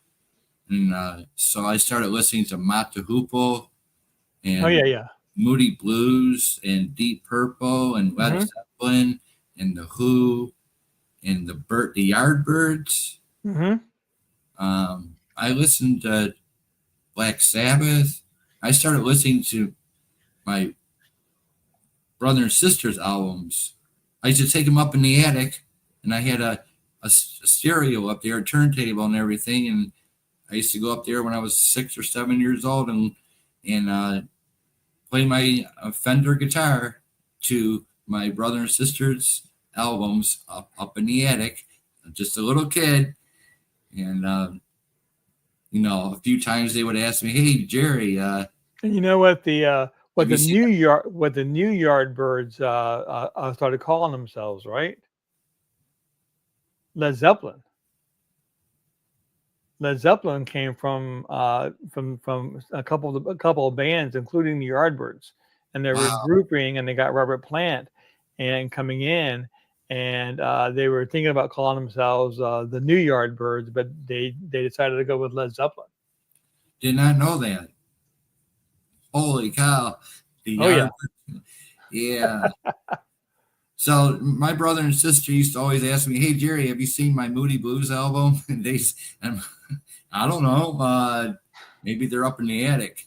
and so I started listening to Mott the Hoople Oh and yeah, yeah. Moody Blues and Deep Purple and Led Mm-hmm. Zeppelin and the Who and the Yardbirds. Mm-hmm. I listened to Black Sabbath. I started listening to my brother and sister's albums. I used to take them up in the attic, and I had a stereo up there, a turntable and everything. And I used to go up there when I was 6 or 7 years old and play my Fender guitar to my brother and sister's albums up in the attic. Just a little kid, and a few times they would ask me, "Hey, Jerry." And you know what the Have you seen New Yardbirds started calling themselves, right? Led Zeppelin. Led Zeppelin came from a couple of bands, including the Yardbirds, and they were Wow. regrouping, and they got Robert Plant and coming in, and they were thinking about calling themselves the New Yardbirds, but they decided to go with Led Zeppelin. Did not know that. Holy cow. The Oh yeah. Yeah. So my brother and sister used to always ask me, "Hey Jerry, have you seen my Moody Blues album?" And I don't know. Maybe they're up in the attic.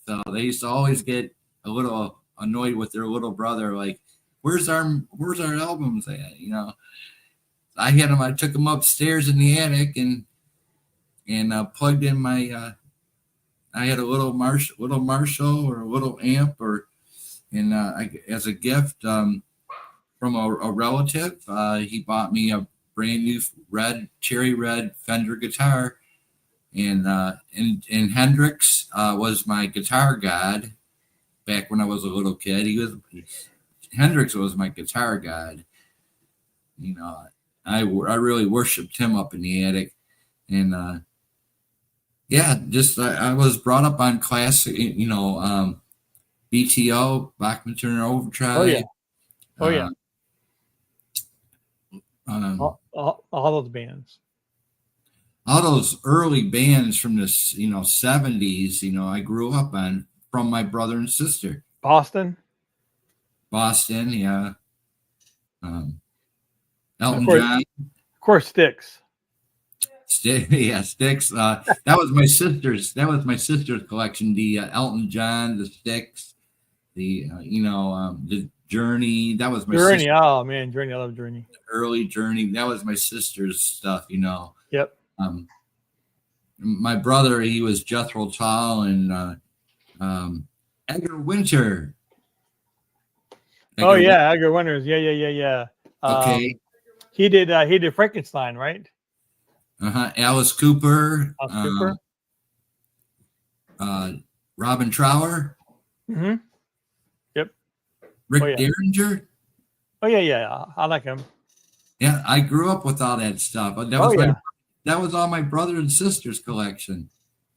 So they used to always get a little annoyed with their little brother, like, where's our albums at? I had them. I took them upstairs in the attic and plugged in my. I had a little Marshall or a little amp, as a gift from a relative. He bought me a brand new cherry red Fender guitar, and Hendrix was my guitar god back when I was a little kid. Hendrix was my guitar god. I really worshipped him up in the attic, and yeah, just I was brought up on classic, BTO, Bachman Turner Overdrive. Oh yeah. Oh yeah. All those bands. All those early bands from the 70s. I grew up on from my brother and sister. Boston, yeah. Elton John. Of course, Styx. Yeah, Styx. That was my sister's. That was my sister's collection. The Elton John, the Styx, the Journey. That was my Journey. Oh man, Journey. I love Journey. Early Journey. That was my sister's stuff. Yep. My brother, he was Jethro Tull and Edgar Winter. Edgar Winters. Yeah. Okay. He did Frankenstein, right? Alice Cooper. Cooper. Robin Trower. Mm-hmm. Yep. Rick Derringer. Oh yeah. I like him. Yeah, I grew up with all that stuff. Oh yeah. That was all my brother and sister's collection.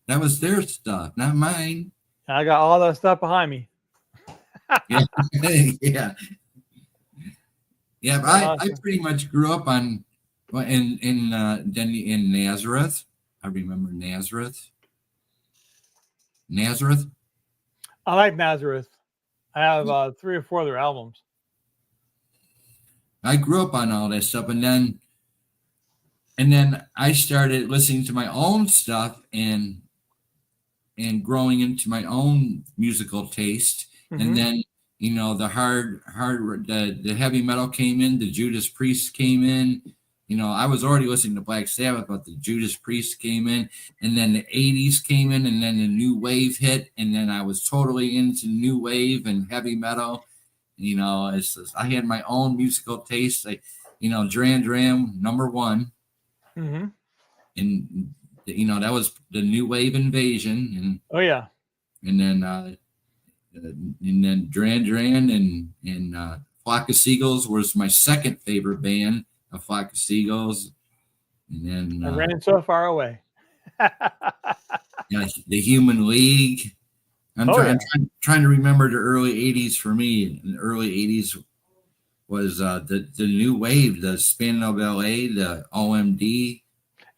That was their stuff, not mine. I got all that stuff behind me. Yeah, yeah, yeah. I Awesome. pretty much grew up on then in Nazareth. I remember Nazareth. Nazareth. I like Nazareth. I have 3 or 4 of their albums. I grew up on all that stuff, and then I started listening to my own stuff and growing into my own musical taste. Mm-hmm. And then the heavy metal came in, the Judas Priest came in. I was already listening to Black Sabbath, but the Judas Priest came in, and then the 80s came in, and then the new wave hit, and then I was totally into new wave and heavy metal. It's just, I had my own musical taste. Like, Duran Duran, number one. Mm-hmm. And, that was the new wave invasion. And, oh yeah. And then Duran Duran and Flock of Seagulls was my second favorite band of Flock of Seagulls. And then I ran so far away. The Human League. I'm trying to remember the early 80s for me. In the early 80s was the new wave, the Span of LA, the OMD.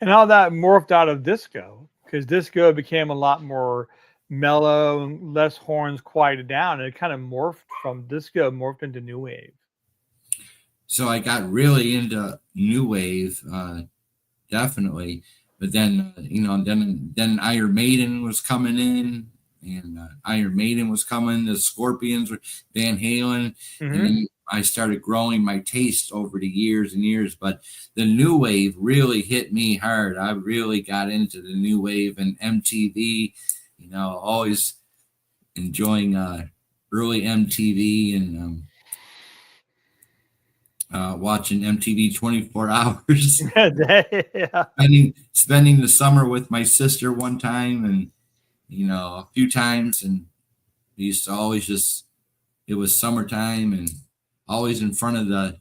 And all that morphed out of disco, because disco became a lot more mellow and less horns, quieted down. And it kind of morphed into new wave. So I got really into new wave, definitely. But then, then Iron Maiden was coming in. And Iron Maiden was coming, the Scorpions, Van Halen, and then I started growing my taste over the years and years. But the new wave really hit me hard. I really got into the new wave and MTV. Always enjoying early MTV and watching MTV 24 hours. Yeah. Spending the summer with my sister one time and. A few times, and we used to always it was summertime and always in front of the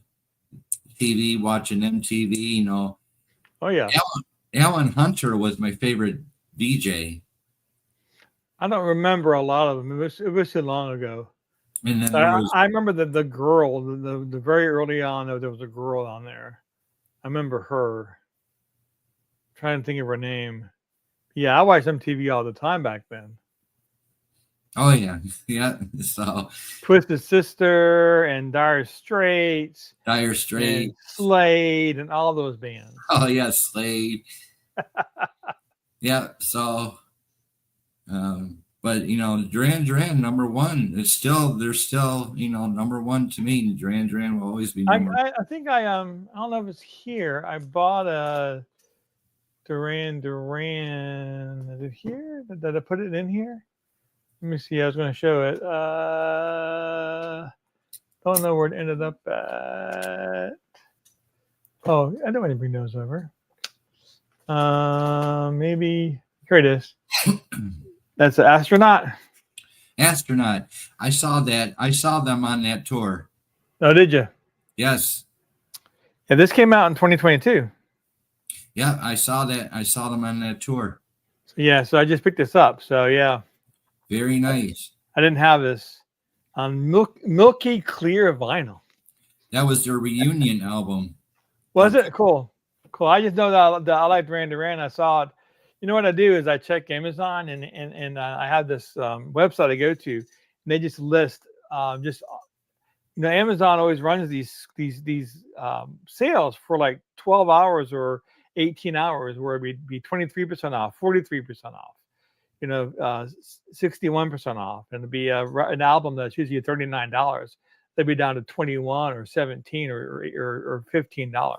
TV watching MTV, Oh yeah. Alan Hunter was my favorite DJ. I don't remember a lot of them. It was so long ago. And then I remember the girl, the very early on, there was a girl on there. I remember her. I'm trying to think of her name. Yeah, I watched MTV all the time back then. Oh yeah, yeah. So Twisted Sister and Dire Straits, and Slade, and all those bands. Oh yeah, Slade. Yeah. So, but Duran Duran number one. They're still number one to me. Duran Duran will always be number. I think I don't know if it's here. I bought a Duran. Is it here? Did I put it in here? Let me see. I was going to show it. Don't know where it ended up at. Oh, I don't want to bring those over. Maybe here it is. That's an Astronaut. Astronaut. I saw that. I saw them on that tour. Oh, did you? Yes. Yeah, this came out in 2022. Yeah, I saw that. I saw them on that tour. Yeah, so I just picked this up. So yeah. Very nice. I didn't have this on Milky Clear vinyl. That was their reunion album. Was it? Cool. I just know that I like Duran Duran. I saw it. You know what I do is I check Amazon and I have this website I go to, and they just list Amazon always runs these sales for like 12 hours or 18 hours where it'd be 23% off, 43% off, 61% off, and it'd be an album that's usually $39. They'd be down to 21 or 17 or $15.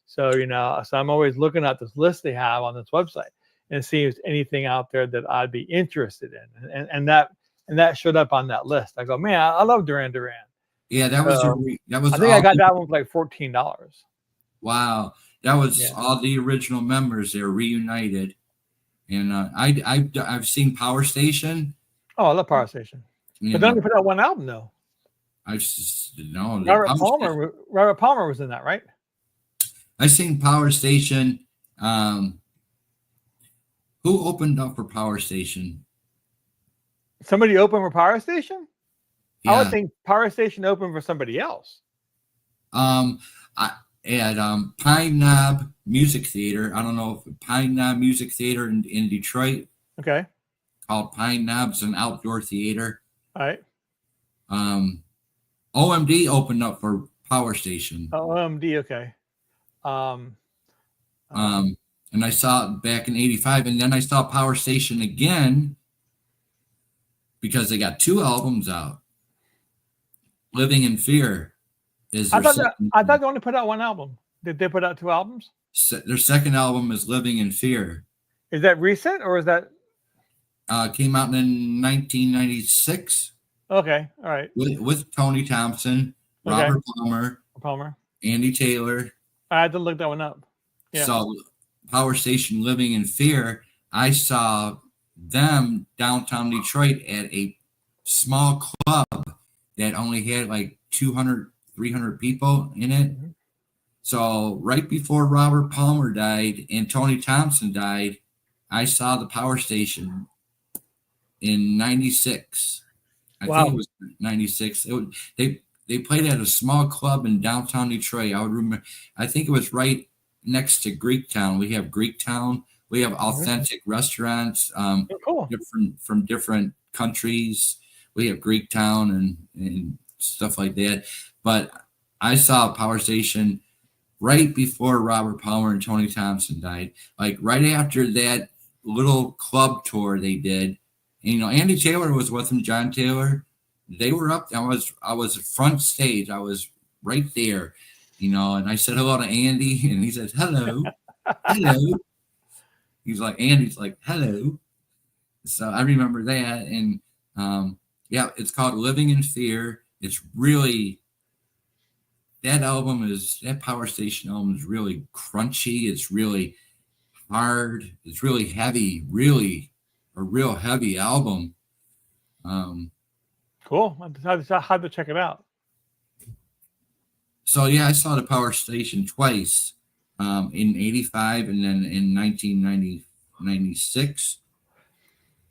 So so I'm always looking at this list they have on this website and see if there's anything out there that I'd be interested in, and that showed up on that list. I go, man, I love Duran Duran. Yeah, that was. I think I got that one for like $14. Wow, that was all the original members. They're reunited, and I've seen Power Station. Oh, I love Power Station, but then they put out one album though. I just know the Robert Power Station. Palmer. Robert Palmer was in that, right? I seen Power Station. Who opened up for Power Station? Somebody opened for Power Station? I would Yeah. think Power Station opened for somebody else. I, at Pine Knob Music Theater. I don't know if Pine Knob Music Theater in Detroit. Okay. Called Pine Knob's an outdoor theater. All right. OMD opened up for Power Station. Oh, OMD. Okay. And I saw it back in '85, and then I saw Power Station again because they got 2 albums out. Living in Fear is their second. I thought they only put out 1 album. Did they put out 2 albums? Their second album is Living in Fear. Is that recent or is that? Came out in 1996. Okay. All right. With Tony Thompson, Robert Palmer, Andy Taylor. I had to look that one up. Yeah. So Power Station Living in Fear, I saw them downtown Detroit at a small club that only had like 200, 300 people in it. Mm-hmm. So right before Robert Palmer died and Tony Thompson died, I saw the Power Station in 96. I think it was 96. They played at a small club in downtown Detroit. I would remember. I think it was right next to Greektown. We have Greektown. We have authentic restaurants, cool. from different countries. We have Greektown and stuff like that. But I saw Power Station right before Robert Palmer and Tony Thompson died. Like right after that little club tour they did. And, Andy Taylor was with him, John Taylor. They were up. I was front stage. I was right there, and I said hello to Andy, and he said hello, hello. He's like Andy's like hello. So I remember that, and it's called Living in Fear. It's really that Power Station album is really crunchy. It's really hard. It's really heavy. Really a real heavy album. Cool. I had to check it out. So yeah, I saw the Power Station twice, in '85 and then in 1996.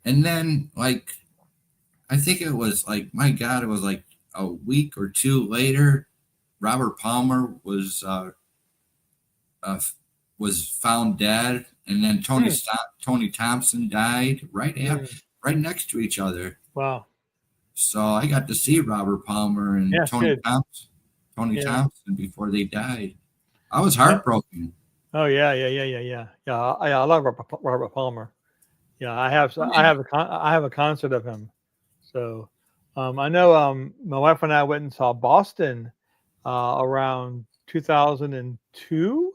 And then I think it was my God, it was like a week or 2 later, Robert Palmer was found dead, and then Tony Thompson died right next to each other. Wow. So I got to see Robert Palmer and Tony Thompson before they died. I was heartbroken. Oh yeah. I love Robert Palmer. Yeah, I have a concert of him. So I know my wife and I went and saw Boston around 2002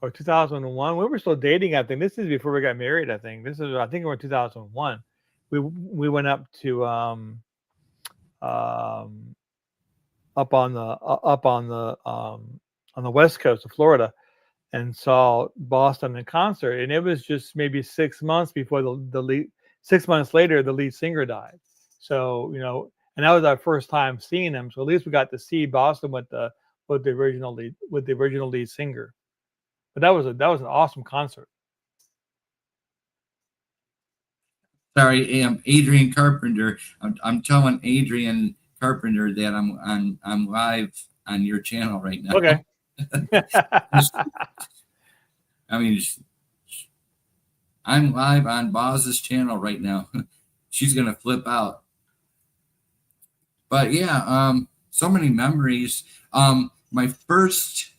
or 2001. We were still dating, I think. This is before we got married, I think. I think around 2001. We went up to up on the west coast of Florida and saw Boston in concert, and it was just maybe 6 months before the lead. 6 months later, the lead singer died. So and that was our first time seeing him. So at least we got to see Boston with the original lead singer. But that was an awesome concert. Sorry, Adrian Carpenter. I'm telling Adrian Carpenter that I'm live on your channel right now. Okay. I'm live on Boz's channel right now. She's gonna flip out. But yeah, so many memories. My first.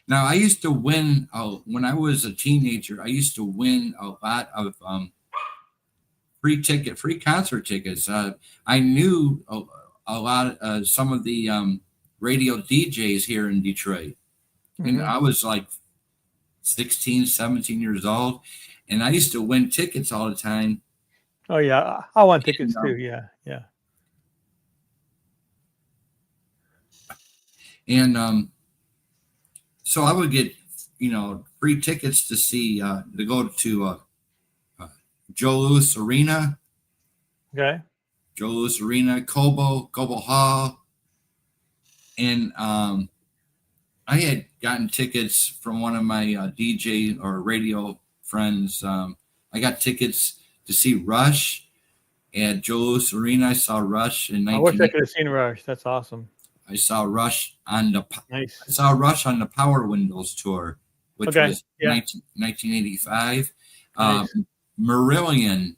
Now I used to win when I was a teenager. I used to win a lot of free concert tickets. I knew a lot of some of the radio DJs here in Detroit. Mm-hmm. And I was like 16, 17 years old, and I used to win tickets all the time. Oh yeah, I won tickets too. Yeah. And so I would get free tickets to see to go to Joe Louis Arena. Okay. Joe Louis Arena, Cobo Hall, And I had gotten tickets from one of my DJ or radio friends. I got tickets to see Rush at Joe Louis Arena. I saw Rush in I wish I 1980. could have seen Rush. That's awesome. I saw Rush on the Nice. Power Windows tour, which Okay. was Yeah. 1985. Nice. Marillion,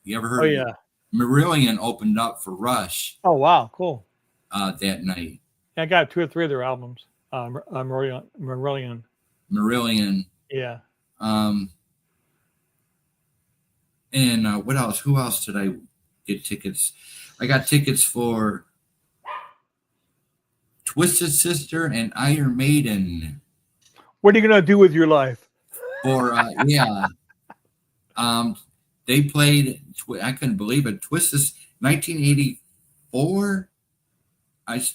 you ever Oh heard of yeah. Marillion opened up for Rush Oh wow. Cool. that night. Yeah, I got 2 or 3 of their albums. Marillion. Marillion. Yeah. And what else? Who else did I get tickets? I got tickets for Twisted Sister and Iron Maiden. What are you gonna do with your life? For they played. I couldn't believe it. Twisted 1984.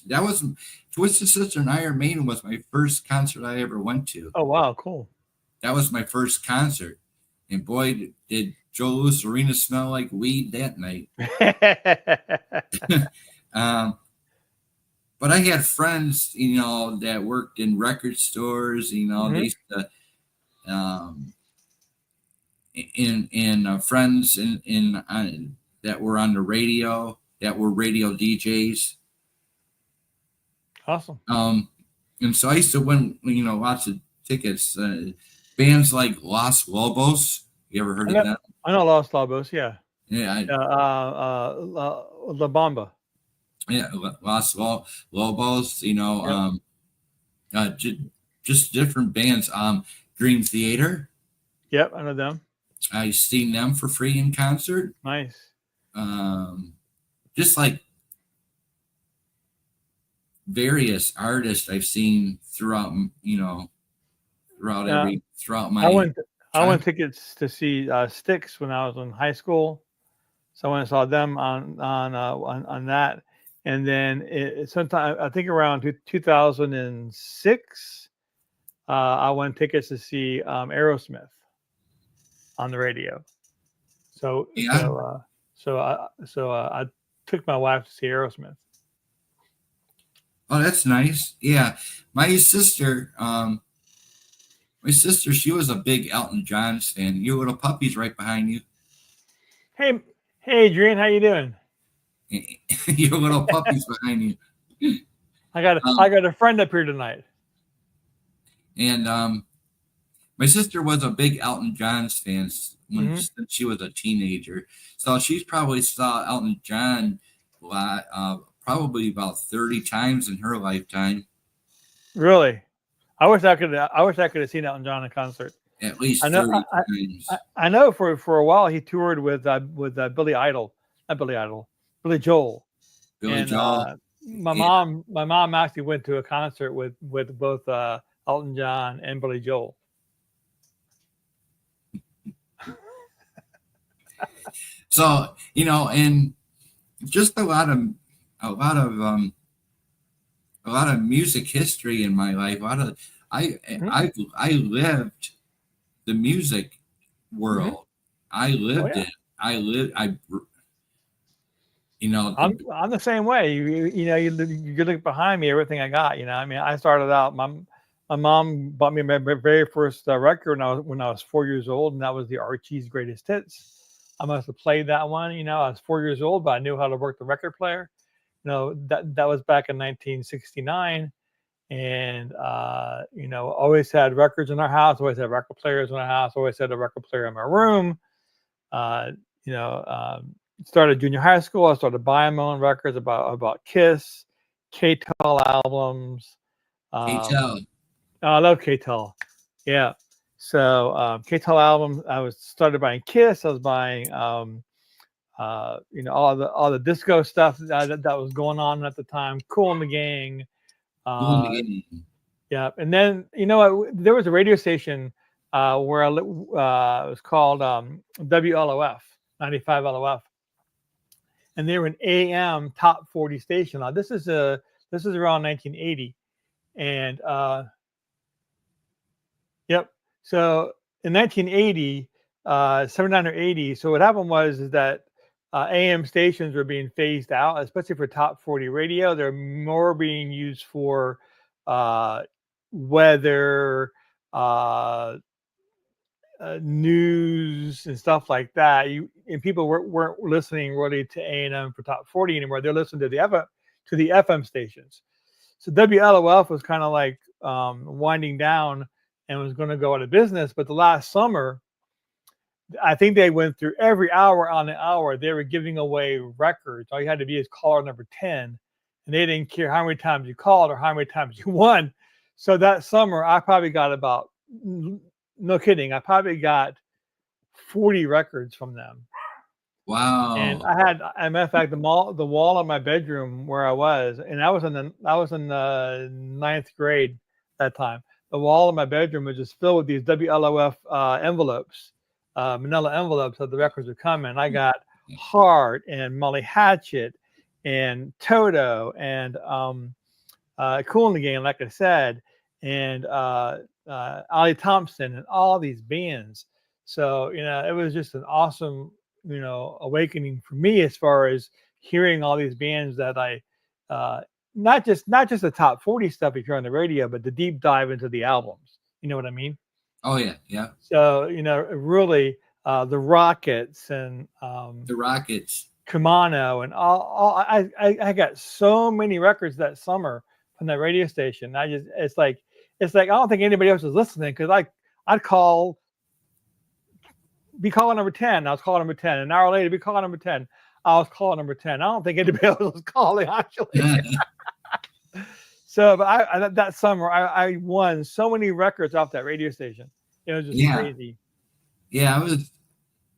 That was Twisted Sister and Iron Maiden was my first concert I ever went to. Oh wow. Cool. That was my first concert, and boy, did Joe Louis Arena smell like weed that night. But I had friends, that worked in record stores. They used to, friends in that were on the radio, that were radio DJs. Awesome. And so I used to win, lots of tickets. Bands like Los Lobos. You ever heard of them? I know Los Lobos. Yeah. Yeah. La Bamba. Yeah, Los Lobos. Just different bands. Dream Theater. Yep, I know them. I seen them for free in concert. Nice. Just like various artists I've seen throughout my. I went tickets to see Styx when I was in high school, so I went and saw them on that, and then sometime I think around 2006, I won tickets to see Aerosmith on the radio. So yeah. So I took my wife to see Aerosmith. Oh, that's nice. Yeah, my sister, she was a big Elton John fan. Your little puppy's right behind you. Hey, Adrian, how you doing? Your little puppy's behind you. I got a friend up here tonight. And my sister was a big Elton John fan since she was a teenager. So she's probably saw Elton John probably about 30 times in her lifetime. Really? I wish I could have seen Elton John in concert. At least 30 times. I know for a while he toured with Billy Joel. Billy Joel. My mom actually went to a concert with both Elton John and Billy Joel. So, and just a lot of music history in my life. I lived the music world. I lived it. I'm the same way. You look behind me, everything I got. I mean, I started out. My mom bought me my very first record when I was 4 years old, and that was the Archie's Greatest Hits. I must have played that one. I was 4 years old, but I knew how to work the record player. That was back in 1969, and always had records in our house. Always had record players in our house. Always had a record player in my room. Started junior high school. I started buying my own records about Kiss, K-Tel albums. K-Tel. I love K-Tel. Yeah. So K-Tel albums. I was started buying Kiss. I was buying all the disco stuff that was going on at the time. Kool and the Gang. Yeah. And then there was a radio station where it was called WLOF 95 LOF. And they were an AM top 40 station. Now this is around 1980, and yep. So in 1980, 79 or 80. So what happened was that AM stations were being phased out, especially for top 40 radio. They're more being used for weather, uh, news, and stuff like that. And people weren't listening really to A&M for top 40 anymore. They're listening to the FM stations. So WLOF was kind of like winding down and was going to go out of business. But the last summer, I think they went through every hour on the hour. They were giving away records. All you had to be is caller number 10. And they didn't care how many times you called or how many times you won. So that summer, I probably got about, no kidding, I probably got 40 records from them. Wow. And I had, as a matter of fact, the wall of my bedroom where I was, and I was in the ninth grade that time. The wall of my bedroom was just filled with these WLOF envelopes, manila envelopes of the records were coming. I got Heart and Molly Hatchet and Toto and Cool in the Game, like I said, and Ollie Thompson and all these bands. So, it was just an awesome, awakening for me as far as hearing all these bands that I, not just the top 40 stuff you hear on the radio, but the deep dive into the albums. You know what I mean? Oh yeah, yeah. So, really, the Rockets and The Rockets, Cmmunity and all I got so many records that summer from that radio station. It's like I don't think anybody else was listening, because I'd be calling number 10. I was calling number 10. An hour later, be calling number 10. I was calling number 10. I don't think anybody else was calling, actually. So, but that summer, I won so many records off that radio station. It was just crazy. Yeah,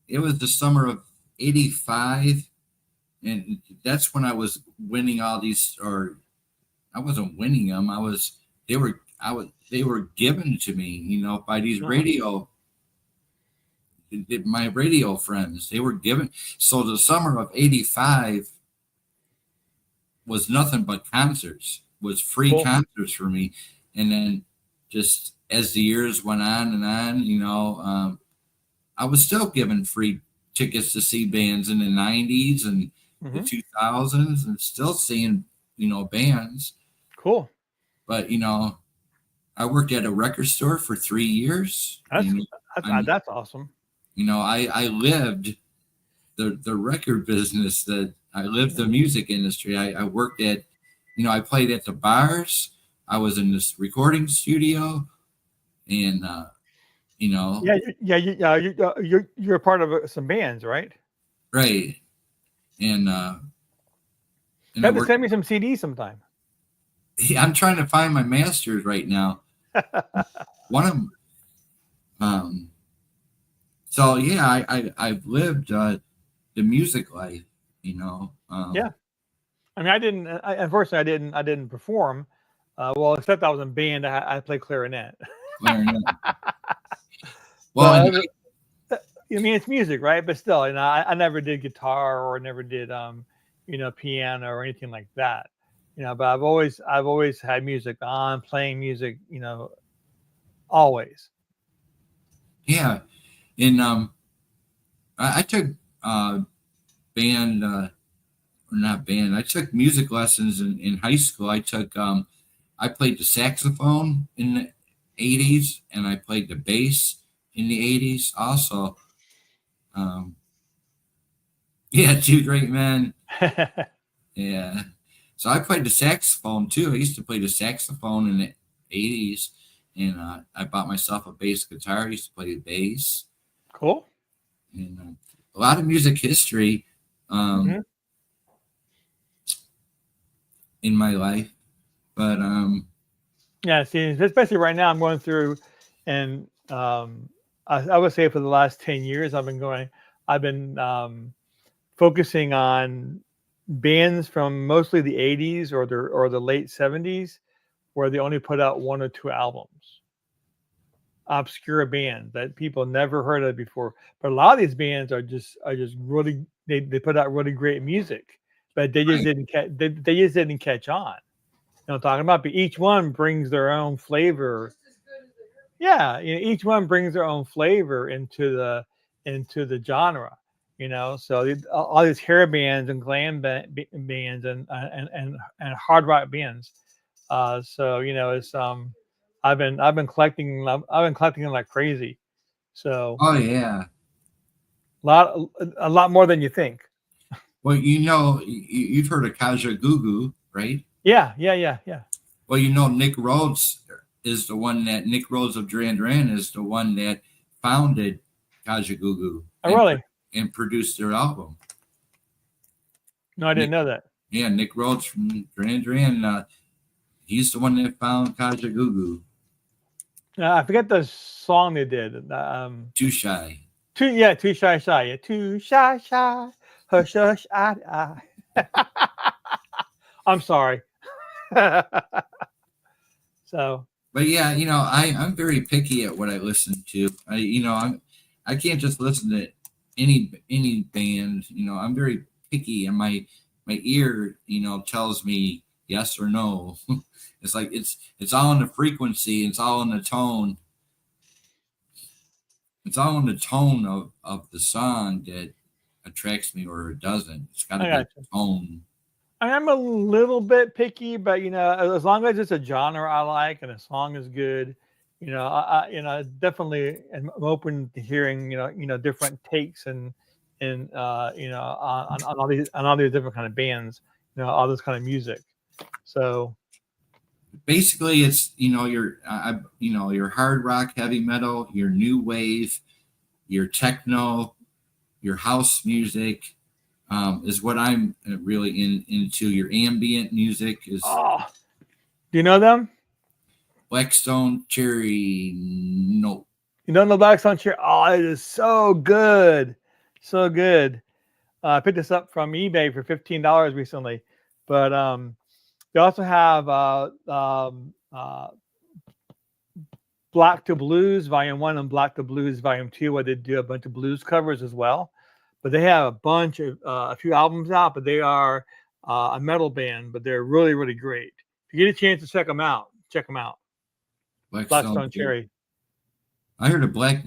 it was the summer of '85, and that's when I was winning all these, or I wasn't winning them. They were given to me, by these my radio friends. They were given. So the summer of '85 was nothing but concerts, was free concerts for me. And then just as the years went on and on, I was still given free tickets to see bands in the 90s and the 2000s, and still seeing, bands. Cool. But, I worked at a record store for 3 years. That's awesome. I lived the record business, that I lived the music industry. I worked at, I played at the bars. I was in this recording studio, and, you're a part of some bands, right? Right. And you have to send me some CDs sometime. Yeah, I'm trying to find my masters right now. One of them. So yeah, I've lived the music life, Yeah. I mean, unfortunately, I didn't perform. Well, except I was in band. I played clarinet. Clarinet. Well, I mean, it's music, right? But still, I never did guitar or never did, piano or anything like that. But I've always had music on, playing music, always. Yeah. And I took band, or not band. I took music lessons in high school. I played the saxophone in the 80s, and I played the bass in the 80s also. Yeah, two great men. Yeah. So I played the saxophone too. I used to play the saxophone in the 80s, and I bought myself a bass guitar. I used to play the bass. Cool. And a lot of music history in my life. But yeah, see, especially right now, I'm going through, and I would say for the last 10 years, I've been focusing on bands from mostly the 80s or the late 70s, where they only put out 1 or 2 albums. Obscure bands that people never heard of before. But a lot of these bands are just really, they put out really great music, but they just didn't catch on. You know what I'm talking about? But each one brings their own flavor. Yeah, each one brings their own flavor into the genre. you know. So all these hair bands and glam bands and hard rock bands. So you know, it's I've been collecting them like crazy. So Oh yeah. a lot more than you think. Well, you've heard of Kaja Gugu, right? Yeah, yeah, yeah, yeah. Well, Nick Rhodes Nick Rhodes of Duran Duran is the one that founded Kaja Gugu Oh, really? and produced their album. No, I didn't Nick, know that. yeah, Nick Rhodes from Duran Duran. He's the one that found Kaja Gugu. I forget the song they did. Too Shy. Too shy, shy. Yeah, too shy, shy. Hush, hush, I. I'm sorry. So. But yeah, I'm very picky at what I listen to. I can't just listen to any band. I'm very picky, and my ear, tells me yes or no. It's like it's all in the frequency, it's all in the tone. It's all in the tone of the song that attracts me or it doesn't. It's got to I be got the you. tone. I'm a little bit picky, but as long as it's a genre I like and the song is good, I definitely am open to hearing different takes and on all these different kind of bands, all this kind of music. So Basically, it's your hard rock, heavy metal, your new wave, your techno, your house music. Is what I'm really into. Your ambient music is do you know them? Blackstone Cherry. No. You don't know Black Stone Chair? Oh, it is so good, so good. I picked this up from eBay for $15 recently, but they also have Black to Blues Volume 1 and Black to Blues Volume 2, where they do a bunch of blues covers as well. But they have a bunch of a few albums out, but they are a metal band, but they're really, really great. If you get a chance to check them out, check them out. Blackstone Cherry. I heard of Black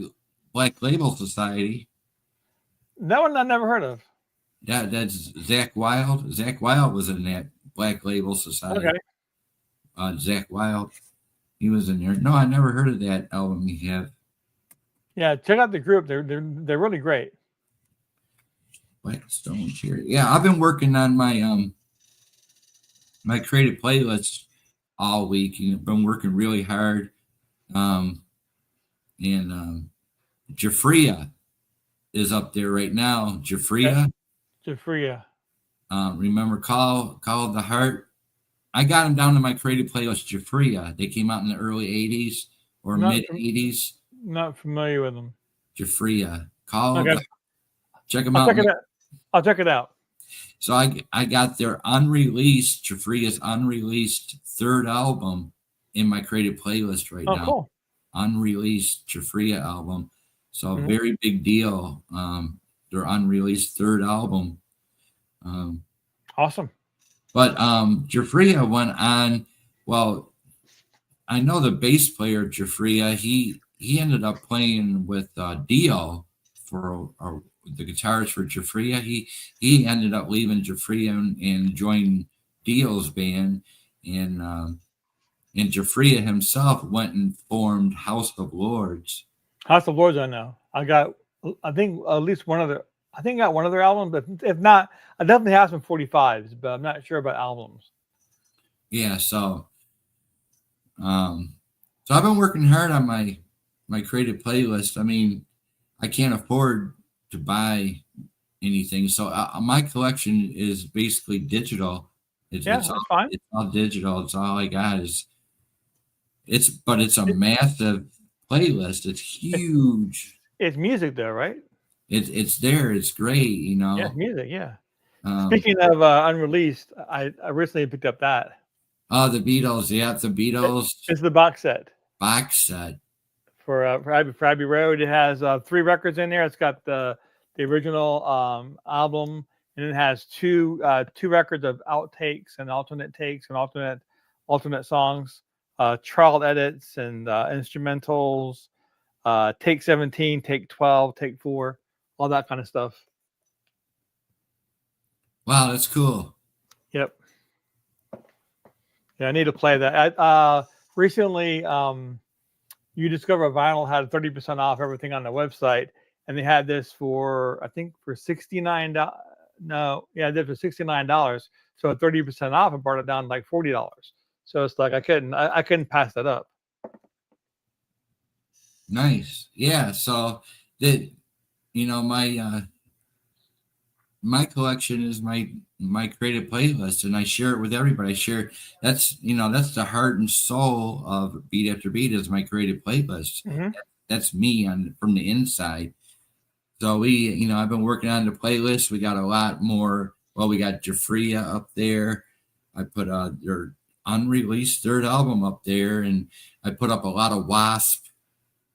Label Society. That one I never heard of. That's Zach Wild. Zach Wild was in that Black Label Society. Okay. Zach Wild, he was in there. No, I never heard of that album you have. Yeah, check out the group. They're really great. Blackstone Cherry. Yeah, I've been working on my my creative playlist all week. Been working really hard. Jafria is up there right now. Jafria. Okay. Jafria. Remember Call of the Heart? I got them down to my creative playlist. Jafria. They came out in the early 80s or mid 80s. Not familiar with them. Jafria. Check them out. I'll check it out. So I got their unreleased, Jafria's unreleased third album in my creative playlist right now. Cool. Unreleased Jafria album. So very big deal. Their unreleased third album. Awesome. But Jafria went on. Well, I know the bass player Jafria. He ended up playing with Dio for the guitarist for Jafria. He ended up leaving Jafria and joining Dio's band, and Jafria himself went and formed House of Lords. House of Lords, I know. I think at least one of their. I think I got one of their albums, but if not, I definitely have some 45s, but I'm not sure about albums. Yeah, so I've been working hard on my creative playlist. I mean, I can't afford to buy anything, so my collection is basically digital. It's fine. It's all digital. It's all I got but it's a massive playlist. It's huge. It's music though, right? It's there. It's great, Yeah, music. Yeah. Speaking of unreleased, I recently picked up that. Oh, the Beatles. Yeah, the Beatles. It's the box set. For Abbey Road. It has 3 records in there. It's got the original album, and it has two records of outtakes and alternate takes and alternate songs, trial edits and instrumentals, take 17, take 12, take 4, all that kind of stuff. Wow, that's cool. Yep. Yeah, I need to play that. Recently, You Discover Vinyl had 30% off everything on the website, and they had this for, I think, for $69. No, yeah, they did for $69. So 30% off and brought it down to like $40. So it's like I couldn't pass that up. Nice. Yeah. So that, my collection is my creative playlist, and I share it with everybody. I share that's the heart and soul of Beat After Beat is my creative playlist. Mm-hmm. That's me from the inside. So I've been working on the playlist. We got a lot more. Well, we got Jafria up there. I put their unreleased third album up there, and I put up a lot of Wasp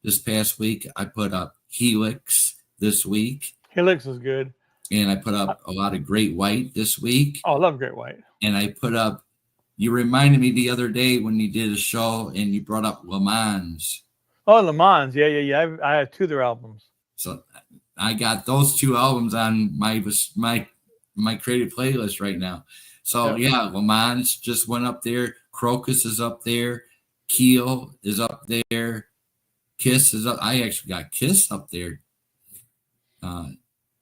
this past week. I put up Helix this week. Helix is good. And I put up a lot of Great White this week. Oh, I love Great White. And I put up, you reminded me the other day when you did a show and you brought up Le Mans. Oh, Le Mans. Yeah. I have 2 of their albums. So I got those 2 albums on my creative playlist right now. So yeah, Le Mans just went up there. Crocus is up there. Keel is up there. Kiss is up. I actually got Kiss up there.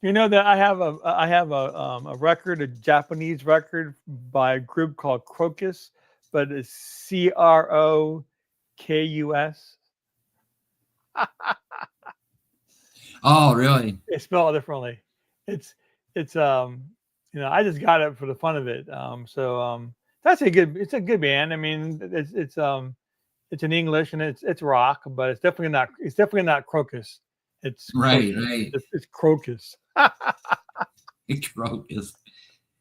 You know that I have a record, a Japanese record by a group called Crocus, but it's Crokus. Oh, really? It's spelled differently. It's I just got it for the fun of it. That's it's a good band. I mean, it's in English and it's rock, but it's definitely not Crocus. It's right. It's Crocus. Crocus.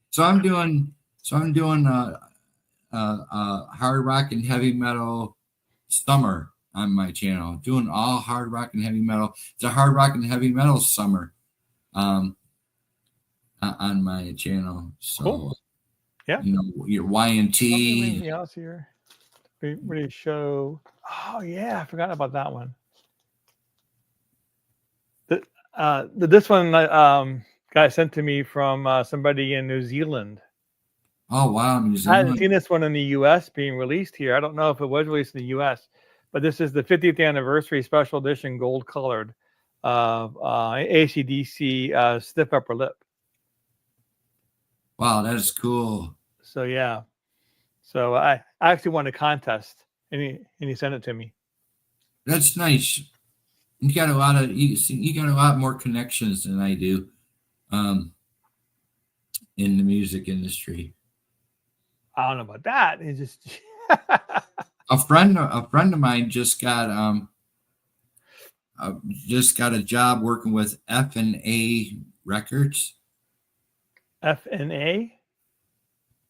So I'm doing hard rock and heavy metal summer on my channel. Doing all hard rock and heavy metal. It's a hard rock and heavy metal summer on my channel. So cool. Yeah. Your Y&T. Anything else here? Really show. Oh yeah, I forgot about that one. This one got sent to me from somebody in New Zealand. Oh wow, New Zealand. I hadn't seen this one in the U.S. being released here. I don't know if it was released in the U.S., but this is the 50th anniversary special edition, gold colored, AC/DC Stiff Upper Lip. Wow, that is cool. So yeah, so I actually won a contest, and he sent it to me. That's nice. You got a lot more connections than I do, in the music industry. I don't know about that. It's just a friend of mine just got a job working with F&A Records. F&A,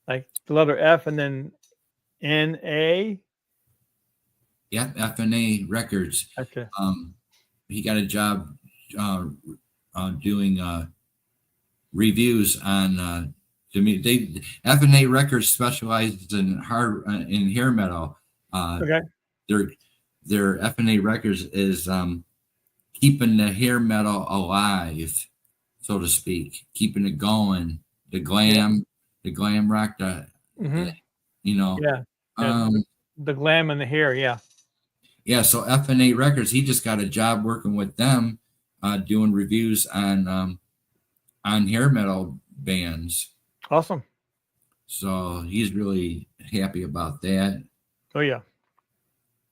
like the letter F and then N-A. Yeah, F&A Records. Okay. He got a job doing reviews on F&A Records specializes in hair metal. Okay. Their F&A Records is keeping the hair metal alive, so to speak, keeping it going. The glam rock. Mm-hmm. Yeah. The glam and the hair. Yeah. Yeah, so F&A Records, he just got a job working with them, doing reviews on hair metal bands. Awesome. So he's really happy about that. Oh yeah.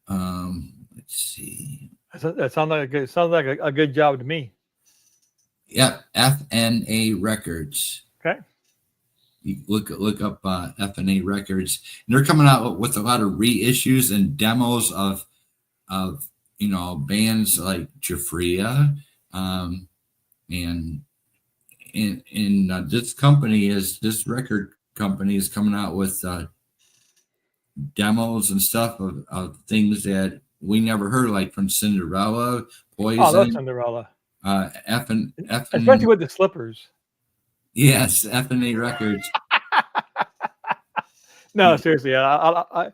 Let's see. That sounds like a good job to me. Yep, F&A Records. Okay. You look up F&A Records, and they're coming out with a lot of reissues and demos of bands like Jafria, and this record company is coming out with demos and stuff of things that we never heard, like from Cinderella, Poison. Oh, that's Cinderella. Especially with the slippers. Yes, F&A Records. No, seriously, I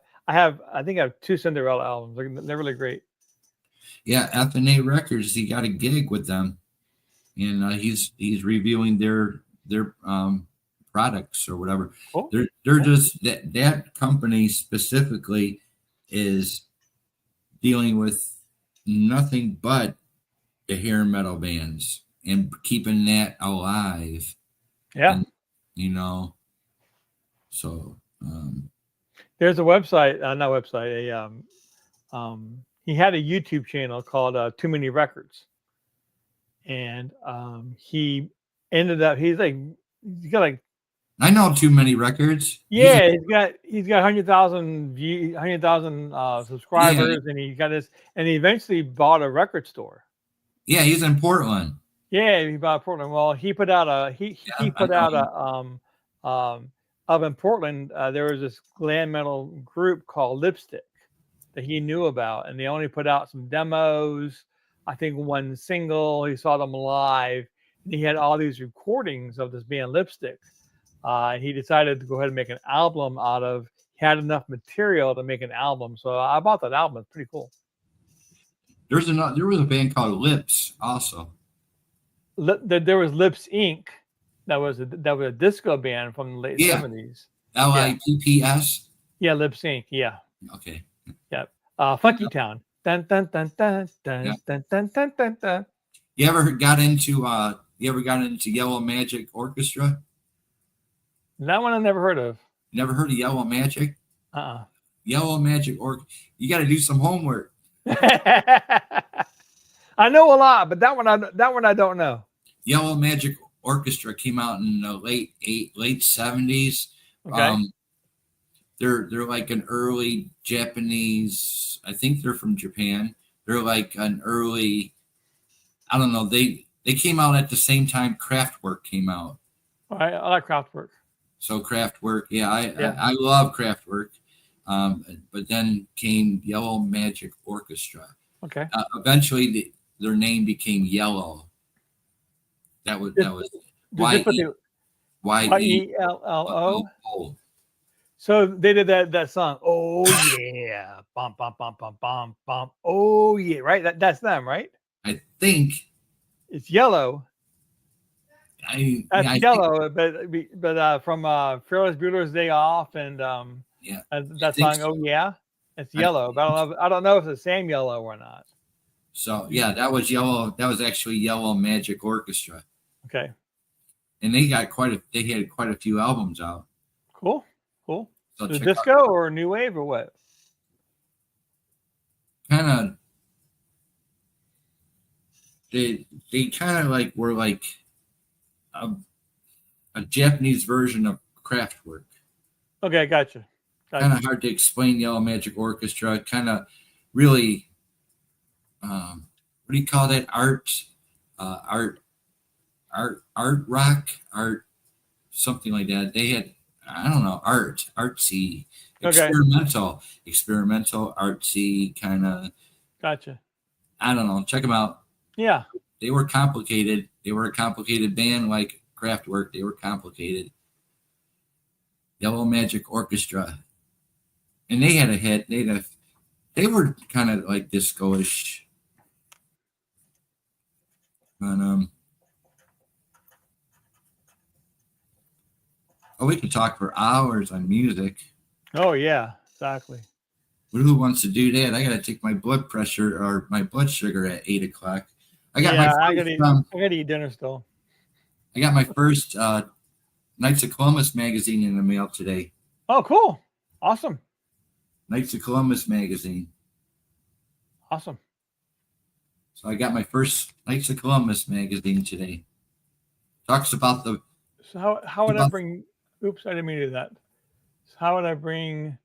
think I have 2 Cinderella albums. They're really great. Yeah, F&A Records. He got a gig with them, and he's reviewing their products or whatever. Cool. They're just that company specifically is dealing with nothing but the hair metal bands and keeping that alive. Yeah. And, you know, so There's a website, not website, he had a YouTube channel called Too Many Records. And he ended up, he's got like, I know Too Many Records. yeah, he's got 100,000 views, 100,000 subscribers, and he got this, and he eventually bought a record store. Yeah, he's in Portland. Yeah, he bought Portland. Well, he put out up in Portland. There was this glam metal group called Lipstick that he knew about, and they only put out some demos. I think one single. He saw them live, and he had all these recordings of this band Lipstick. He decided to go ahead and make an album out of. He had enough material to make an album, so I bought that album. It's pretty cool. There was a band called Lips also. There was Lips Inc. That was a disco band from the late 70s. LIPPS. Yeah, Lips Inc. Yeah. Okay. Yep. Funky Town. Dun dun dun dun dun dun dun dun dun dun. You ever got into Yellow Magic Orchestra? That one I never heard of. Never heard of Yellow Magic? Yellow Magic you got to do some homework. I know a lot, but that one I don't know. Yellow Magic Orchestra came out in the late 70s. Okay. They're like an early Japanese. I think they're from Japan. They're like an early. I don't know. They came out at the same time Kraftwerk came out. All right, I like Kraftwerk. So Kraftwerk, I love Kraftwerk. But then came Yellow Magic Orchestra. Okay. Eventually, their name became Yellow. That was YELLO. So they did that song. Oh yeah, bum bum bum bum bum bum. Oh yeah, right. That's them, right? I think it's Yellow. That's Yellow, but from Ferris Bueller's Day Off and that song. So. Oh yeah, it's Yellow. But I don't know if it's the same Yellow or not. So yeah, that was Yellow. That was actually Yellow Magic Orchestra. Okay. And they had quite a few albums out. Cool. So disco or new wave or what? Kind of. They kind of like were like a Japanese version of Kraftwerk. Okay, gotcha. Kind of hard to explain. Yellow Magic Orchestra. Kind of really. What do you call that? Art rock, something like that. They had, I don't know, artsy, experimental, artsy kind of. Gotcha. I don't know. Check them out. Yeah. They were complicated. They were a complicated band like Kraftwerk. They were complicated. Yellow Magic Orchestra. And they had a hit. They were kind of like disco-ish. But, we could talk for hours on music. Oh yeah, exactly. But who wants to do that? I got to take my blood pressure or my blood sugar at 8:00. I gotta eat dinner still. I got my first Knights of Columbus magazine in the mail today. Oh, cool! Awesome. Knights of Columbus magazine. Awesome. So I got my first Knights of Columbus magazine today. Talks about the. So how would I bring? Oops, I didn't mean to do that. So how would I bring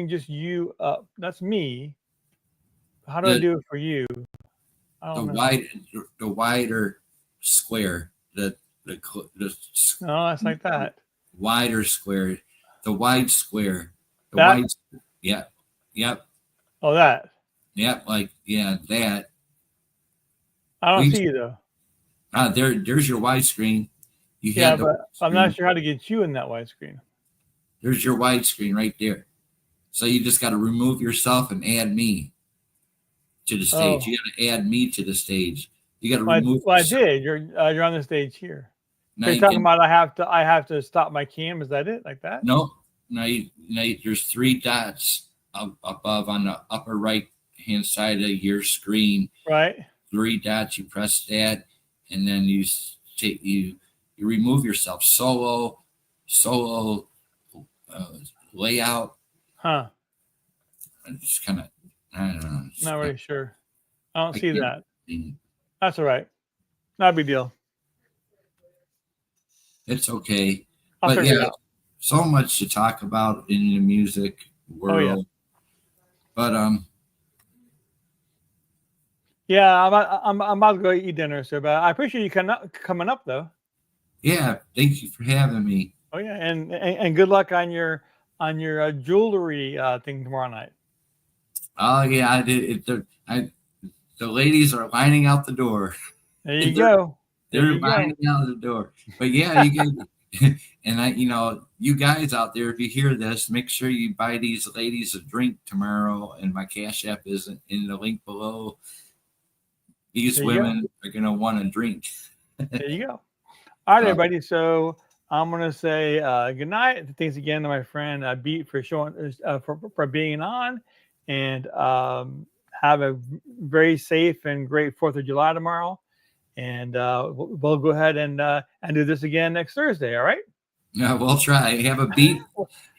just you up? That's me. How do I do it for you? The wider square. No, it's like that. Wider square. The wide square. Yeah. Yep. Oh, that. Yep. That. I don't see you though. There's your widescreen. But I'm not sure how to get you in that widescreen. There's your widescreen right there. So you just got to remove yourself and add me to the stage. You got to add me to the stage. You got to remove. Well, I did. You're on the stage here. Now You're you talking can about I have to stop my cam. Is that it? Like that? no. There's three dots above on the upper right hand side of your screen. Right. Three dots. You press that, and then you remove yourself. Solo layout. Huh. And just kind of I don't know. Not really sure. I don't I see can't. that. That's all right. Not a big deal. It's okay. I'll But figure it yeah, out. so much to talk about in the music Oh yeah. world. But Yeah, I'm about to go eat dinner, so but I appreciate you coming up though. yeah, thank you for having me. Oh yeah, and good luck on your jewelry thing tomorrow night. Oh yeah, I did it. The ladies are lining out the door. There you go. There They're you go. lining out the door. But yeah, you can. And you guys out there, if you hear this, make sure you buy these ladies a drink tomorrow. And my Cash App is in the link below. These women are gonna want a drink. There you go. All right, everybody. So I'm gonna say good night. Thanks again to my friend Beat for showing for being on, and have a very safe and great 4th of July tomorrow. And we'll go ahead and do this again next Thursday. All right. Yeah, we'll try. Have a beat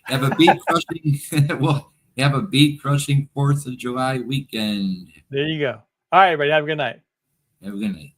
crushing. We'll have a beat crushing 4th of July weekend. There you go. All right, everybody. Have a good night. Have a good night.